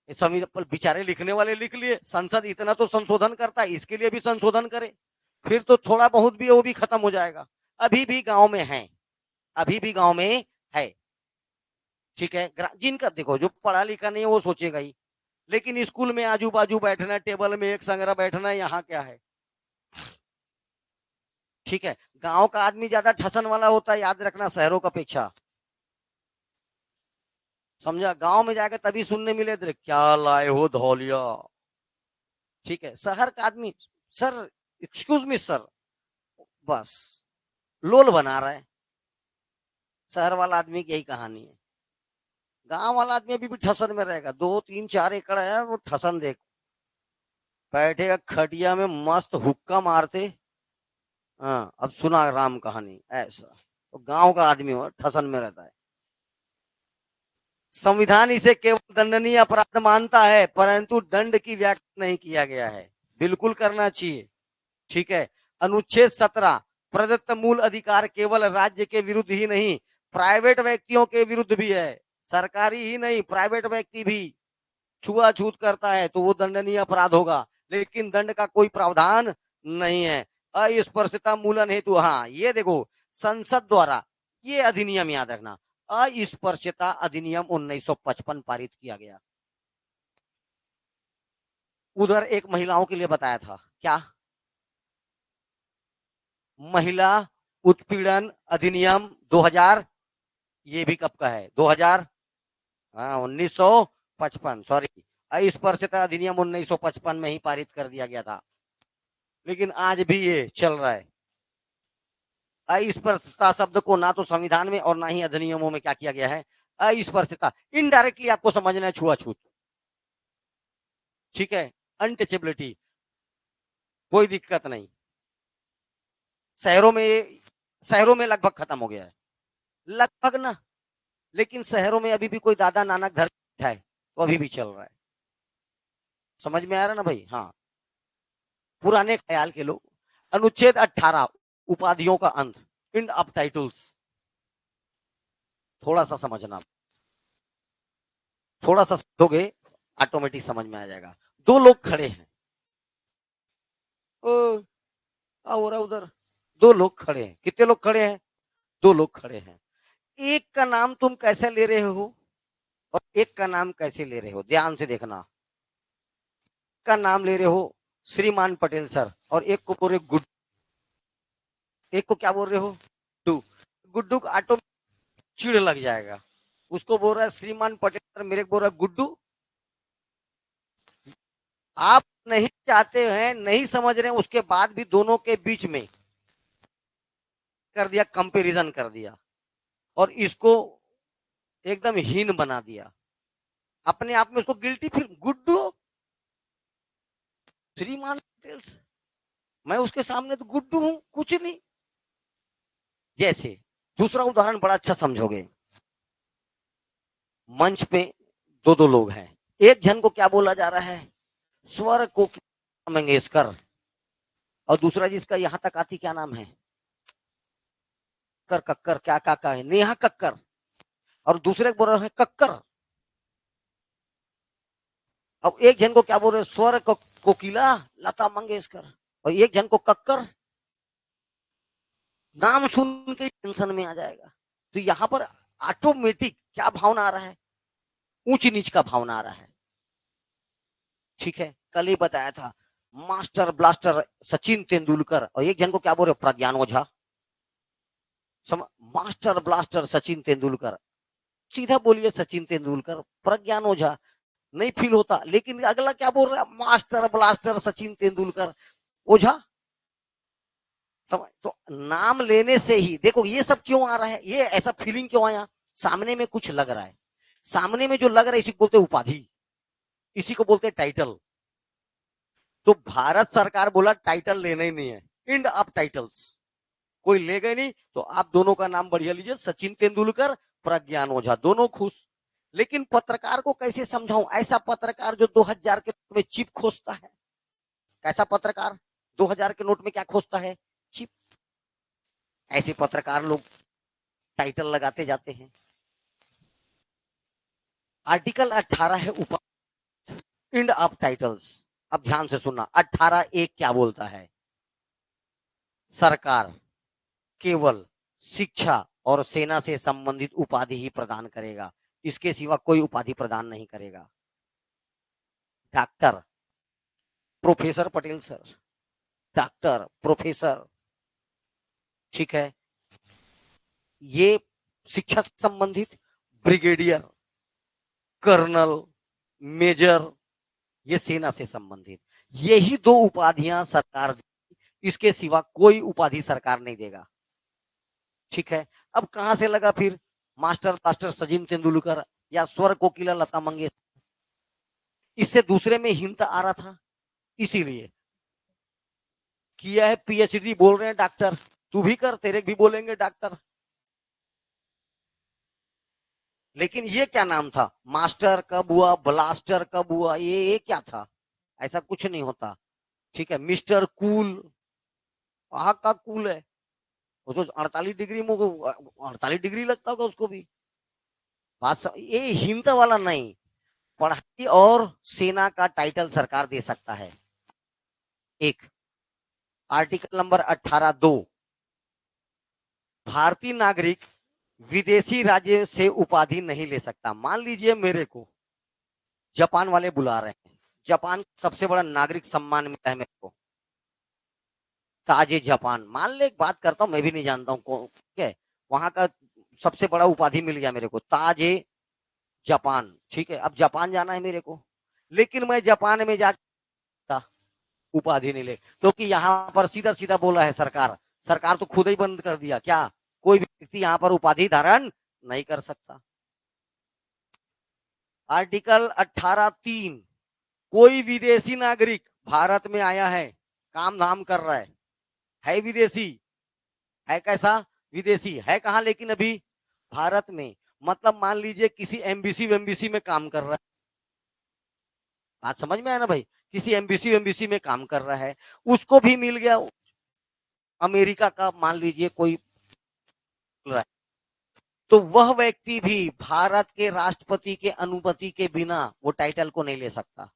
संविधान बेचारे लिखने वाले लिख लिए, संसद इतना तो संशोधन करता है, इसके लिए भी संशोधन करे, फिर तो थोड़ा बहुत भी वो भी खत्म हो जाएगा। अभी भी गांव में है, अभी भी गांव में है, ठीक है। जिनका देखो, जो पढ़ा लिखा नहीं है वो सोचेगा ही, लेकिन स्कूल में आजू बाजू बैठना, टेबल में एक संग्रह बैठना, यहाँ क्या है, ठीक है। गांव का आदमी ज्यादा ठसन वाला होता है, याद रखना, शहरों का अपेक्षा। समझा? गांव में जाकर तभी सुनने मिले थे, क्या लाए हो धौलिया, ठीक है। शहर का आदमी, सर एक्सक्यूज मी सर, बस लोल बना रहा है। शहर वाला आदमी की यही कहानी है। गांव वाला आदमी अभी भी ठसन में रहेगा, 2 3 4 एकड़ है, वो ठसन देख बैठेगा खटिया में मस्त हुक्का मारते। हाँ, अब सुना राम कहानी ऐसा। तो गांव का आदमी हो ठसन में रहता है। संविधान इसे केवल दंडनीय अपराध मानता है, परंतु दंड की व्याख्या नहीं किया गया है। बिल्कुल करना चाहिए। ठीक है। अनुच्छेद 17, प्रदत्त मूल अधिकार केवल राज्य के विरुद्ध ही नहीं, प्राइवेट व्यक्तियों के विरुद्ध भी है। सरकारी ही नहीं, प्राइवेट व्यक्ति भी छुआछूत करता है तो वो दंडनीय अपराध होगा, लेकिन दंड का कोई प्रावधान नहीं है। अस्पृश्यता मूलन हेतु, हाँ ये देखो, संसद द्वारा ये अधिनियम याद रखना, अस्पृश्यता अधिनियम 1955 पारित किया गया। उधर एक महिलाओं के लिए बताया था क्या, महिला उत्पीड़न अधिनियम 2000, ये भी कब का है, 2000, हाँ 1955, सॉरी, अस्पृश्यता अधिनियम 1955 में ही पारित कर दिया गया था, लेकिन आज भी ये चल रहा है। अस्पृश्यता शब्द को ना तो संविधान में और ना ही अधिनियमों में क्या किया गया है, अस्पृश्यता, इनडायरेक्टली आपको समझना है छुआछूत। ठीक है। अनटचेबिलिटी, कोई दिक्कत नहीं। शहरों में लगभग खत्म हो गया है, लगभग ना, लेकिन शहरों में अभी भी कोई दादा नानक घर बैठा है तो अभी भी चल रहा है। समझ में आ रहा है ना भाई। हाँ, पुराने ख्याल के लोग। अनुच्छेद 18, उपाधियों का अंत, एंड ऑफ टाइटल्स, थोड़ा सा समझना, थोड़ा सा समझोगे ऑटोमेटिक समझ में आ जाएगा। दो लोग खड़े हैं, ओ क्या हो रहा है उधर, दो लोग खड़े हैं, कितने लोग खड़े हैं, दो लोग खड़े हैं। एक का नाम तुम कैसे ले रहे हो और एक का नाम कैसे ले रहे हो, ध्यान से देखना। का नाम ले रहे हो श्रीमान पटेल सर, और एक को बोल रहे गुड, एक को क्या बोल रहे हो गुड्डू। गुड्डू को ऑटो चिड़ लग जाएगा, उसको बोल रहा है श्रीमान पटेल सर, मेरे को बोल रहा है गुड्डू। आप नहीं चाहते हैं, नहीं समझ रहे हैं, उसके बाद भी दोनों के बीच में कर दिया, कंपैरिजन कर दिया और इसको एकदम हीन बना दिया, अपने आप में उसको गिल्टी फील, गुड्डू श्रीमान पटेल, मैं उसके सामने तो गुड्डू हूं, कुछ नहीं। जैसे दूसरा उदाहरण बड़ा अच्छा समझोगे, मंच पे दो दो लोग हैं, एक जन को क्या बोला जा रहा है, स्वर को मंगेशकर, और दूसरा जिसका यहां तक आती क्या नाम है, कक्कर क्या काका है, नेहा कक्कर, और दूसरे को बोल रहे हैं कक्कर। अब एक जन को क्या बोल रहे, स्वर कोकिला लता मंगेशकर, और एक जन को कक्कर। नाम सुन के टेंशन में आ जाएगा। तो यहां पर ऑटोमेटिक क्या भावना आ रहा है, ऊंच नीच का भावना आ रहा है। ठीक है। कल ही बताया था, मास्टर ब्लास्टर सचिन तेंदुलकर, और एक जन को क्या बोल रहे, प्रज्ञान ओझा। मास्टर ब्लास्टर सचिन तेंदुलकर, सीधा बोलिए सचिन तेंदुलकर, प्रज्ञान ओझा नहीं फील होता, लेकिन अगला क्या बोल रहा है, मास्टर ब्लास्टर सचिन तेंदुलकर ओझा। समझ, तो नाम लेने से ही देखो ये सब क्यों आ रहा है, ये ऐसा फीलिंग क्यों आया, सामने में कुछ लग रहा है, सामने में जो लग रहा है इसी को बोलते उपाधि, इसी को बोलते टाइटल। तो भारत सरकार बोला टाइटल लेना ही नहीं है, एंड ऑफ टाइटल्स, कोई लेगा ही नहीं, तो आप दोनों का नाम बढ़िया लीजिए, सचिन तेंदुलकर, प्रज्ञान ओझा, दोनों खुश। लेकिन पत्रकार को कैसे समझाऊं, ऐसा पत्रकार जो 2000 के नोट में चिप खोजता है, कैसा पत्रकार 2000 के नोट में क्या खोजता है, चिप। ऐसे पत्रकार लोग टाइटल लगाते जाते हैं। आर्टिकल 18 है ऊपर, एंड ऑफ टाइटल्स। अब ध्यान से सुनना, 18 क्या बोलता है, सरकार केवल शिक्षा और सेना से संबंधित उपाधि ही प्रदान करेगा, इसके सिवा कोई उपाधि प्रदान नहीं करेगा। Doctor professor Patel sir, doctor professor, ठीक है, ये शिक्षा से संबंधित, ब्रिगेडियर, कर्नल, मेजर, ये सेना से संबंधित, यही दो उपाधियां सरकार, इसके सिवा कोई उपाधि सरकार नहीं देगा। ठीक है, अब कहां से लगा फिर? मास्टर मास्टर सचिन तेंदुलकर या स्वर कोकिला लता मंगेशकर, इससे दूसरे में हिंट आ रहा था, इसीलिए किया है। पीएचडी बोल रहे हैं डॉक्टर, तू भी कर, तेरे भी बोलेंगे डॉक्टर। लेकिन ये क्या नाम था? मास्टर कब हुआ, ब्लास्टर कब हुआ, ये क्या था? ऐसा कुछ नहीं होता। ठीक है, मिस्टर कूल, वहां का कूल है, उसको 48 डिग्री में, 48 डिग्री लगता होगा उसको भी। ये हिंट वाला नहीं, पढ़ाई और सेना का टाइटल सरकार दे सकता है। एक, आर्टिकल नंबर 18(2), भारतीय नागरिक विदेशी राज्य से उपाधि नहीं ले सकता। मान लीजिए मेरे को जापान वाले बुला रहे हैं, जापान सबसे बड़ा नागरिक सम्मान मिला है मेरे को, ताजे जापान। मान ले, एक बात करता हूं, मैं भी नहीं जानता हूँ, ठीक है, वहां का सबसे बड़ा उपाधि मिल गया मेरे को, ताजे जापान। ठीक है, अब जापान जाना है मेरे को, लेकिन मैं जापान में जाकर उपाधि नहीं ले, क्योंकि यहाँ पर सीधा सीधा बोला है सरकार, सरकार तो खुद ही बंद कर दिया क्या, कोई भी व्यक्ति यहाँ पर उपाधि धारण नहीं कर सकता। आर्टिकल 18(3), कोई विदेशी नागरिक भारत में आया है, काम धाम कर रहा है विदेशी, है कैसा? विदेशी है, कहा लेकिन अभी भारत में, मतलब मान लीजिए किसी एमबीसी वेम्बीसी में काम कर रहा है, बात समझ में आया ना भाई? किसी एमबीसी वेम्बीसी में काम कर रहा है, उसको भी मिल गया अमेरिका का, मान लीजिए कोई, तो वह व्यक्ति भी भारत के राष्ट्रपति के अनुमति के बिना वो टाइटल को नहीं ले सकता।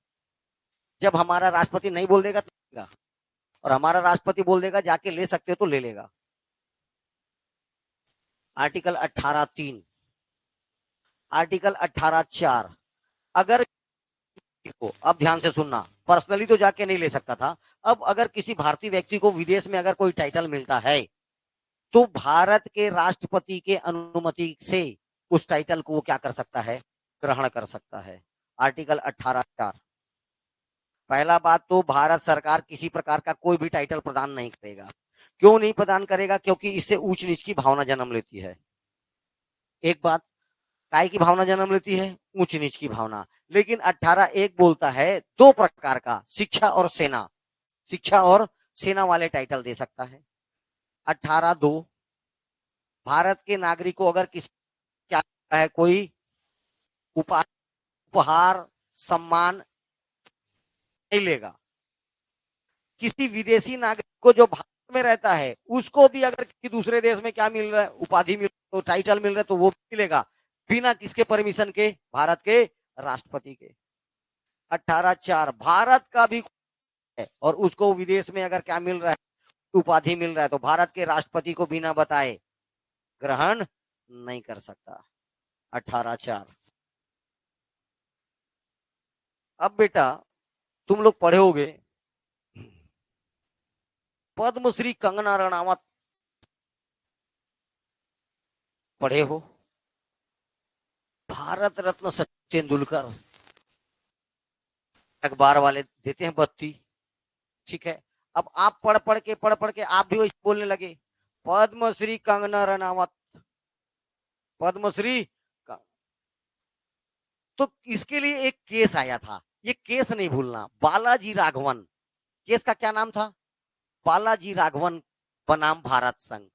जब हमारा राष्ट्रपति नहीं बोल देगा तो लेगा, और हमारा राष्ट्रपति बोल देगा जाके ले सकते हो तो ले लेगा। आर्टिकल 18(3), आर्टिकल 18(4), अगर को, अब ध्यान से सुनना, पर्सनली तो जाके नहीं ले सकता था, अब अगर किसी भारतीय व्यक्ति को विदेश में अगर कोई टाइटल मिलता है तो भारत के राष्ट्रपति के अनुमति से उस टाइटल को वो क्या कर सकता है? ग्रहण कर सकता है। आर्टिकल 18(4), पहला बात तो भारत सरकार किसी प्रकार का कोई भी टाइटल प्रदान नहीं करेगा। क्यों नहीं प्रदान करेगा? क्योंकि इससे ऊंच नीच की भावना जन्म लेती है। एक बात, काय की भावना जन्म लेती है? ऊंच नीच की भावना। लेकिन 18(1) बोलता है दो प्रकार का, शिक्षा और सेना, शिक्षा और सेना वाले टाइटल दे सकता है। 18(2), भारत के नागरिक को अगर किसी क्या है, कोई उपहार सम्मान नहीं लेगा। किसी विदेशी नागरिक को जो भारत में रहता है उसको भी अगर किसी दूसरे देश में क्या मिल रहा है, उपाधि मिल रहा है, तो टाइटल मिल रहा है, तो वो मिलेगा बिना किसके परमिशन के? भारत के राष्ट्रपति के। 18(4), भारत का भी है और उसको विदेश में अगर क्या मिल रहा है, उपाधि मिल रहा है, तो भारत के राष्ट्रपति को बिना बताए ग्रहण नहीं कर सकता। 18(4). अब बेटा तुम लोग पढ़े होगे, पद्मश्री कंगना रनावत पढ़े हो, भारत रत्न सचिन तेंदुलकर, अखबार वाले देते हैं बत्ती। ठीक है, अब आप पढ़ पढ़ के आप भी वैसे बोलने लगे, पद्मश्री कंगना रनावत, पद्मश्री। तो इसके लिए एक केस आया था, ये केस नहीं भूलना, बालाजी राघवन, केस का क्या नाम था? बालाजी राघवन बनाम भारत संघ।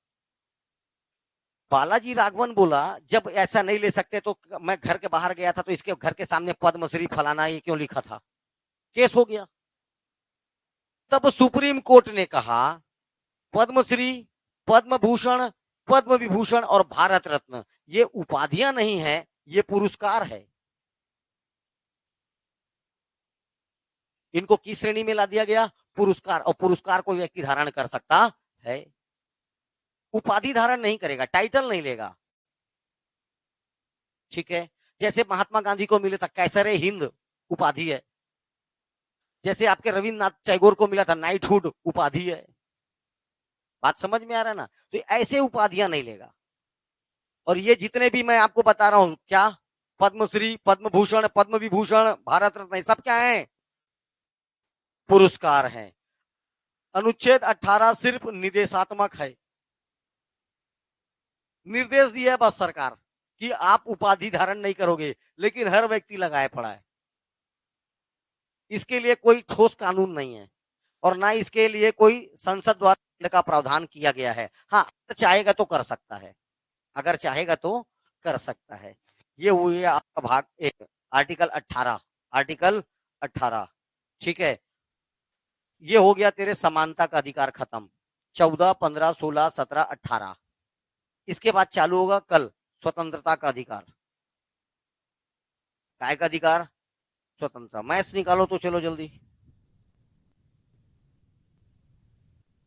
बालाजी राघवन बोला जब ऐसा नहीं ले सकते तो मैं घर के बाहर गया था तो इसके घर के सामने पद्मश्री फलाना ये क्यों लिखा था, केस हो गया। तब सुप्रीम कोर्ट ने कहा पद्मश्री, पद्म भूषण, पद्म विभूषण और भारत रत्न ये उपाधियां नहीं है, ये पुरस्कार है। इनको किस श्रेणी में ला दिया गया? पुरस्कार, और पुरस्कार कोई व्यक्ति धारण कर सकता है, उपाधि धारण नहीं करेगा, टाइटल नहीं लेगा। ठीक है, जैसे महात्मा गांधी को मिले था कैसरे हिंद, उपाधि है। जैसे आपके रविन्द्रनाथ टैगोर को मिला था नाइटहुड, उपाधि है। बात समझ में आ रहा है ना? तो ऐसे उपाधियां नहीं लेगा। और ये जितने भी मैं आपको बता रहा हूं, क्या पद्मश्री, पद्म भूषण, पद्म विभूषण, भारत रत्न, सब क्या है? पुरस्कार है। अनुच्छेद 18 सिर्फ निदेशात्मक है, निर्देश दिया है बस सरकार कि आप उपाधि धारण नहीं करोगे, लेकिन हर व्यक्ति लगाए पड़ा है। इसके लिए कोई ठोस कानून नहीं है और ना इसके लिए कोई संसद द्वारा का प्रावधान किया गया है। हाँ, अगर चाहेगा तो कर सकता है, अगर चाहेगा तो कर सकता है। ये हुई आपका भाग एक, आर्टिकल 18। आर्टिकल 18, ठीक है। ये हो गया तेरे समानता का अधिकार खत्म। 14, 15, 16, 17, 18। इसके बाद चालू होगा कल स्वतंत्रता का अधिकार। काय का अधिकार? स्वतंत्रता। मैथ्स निकालो तो चलो जल्दी।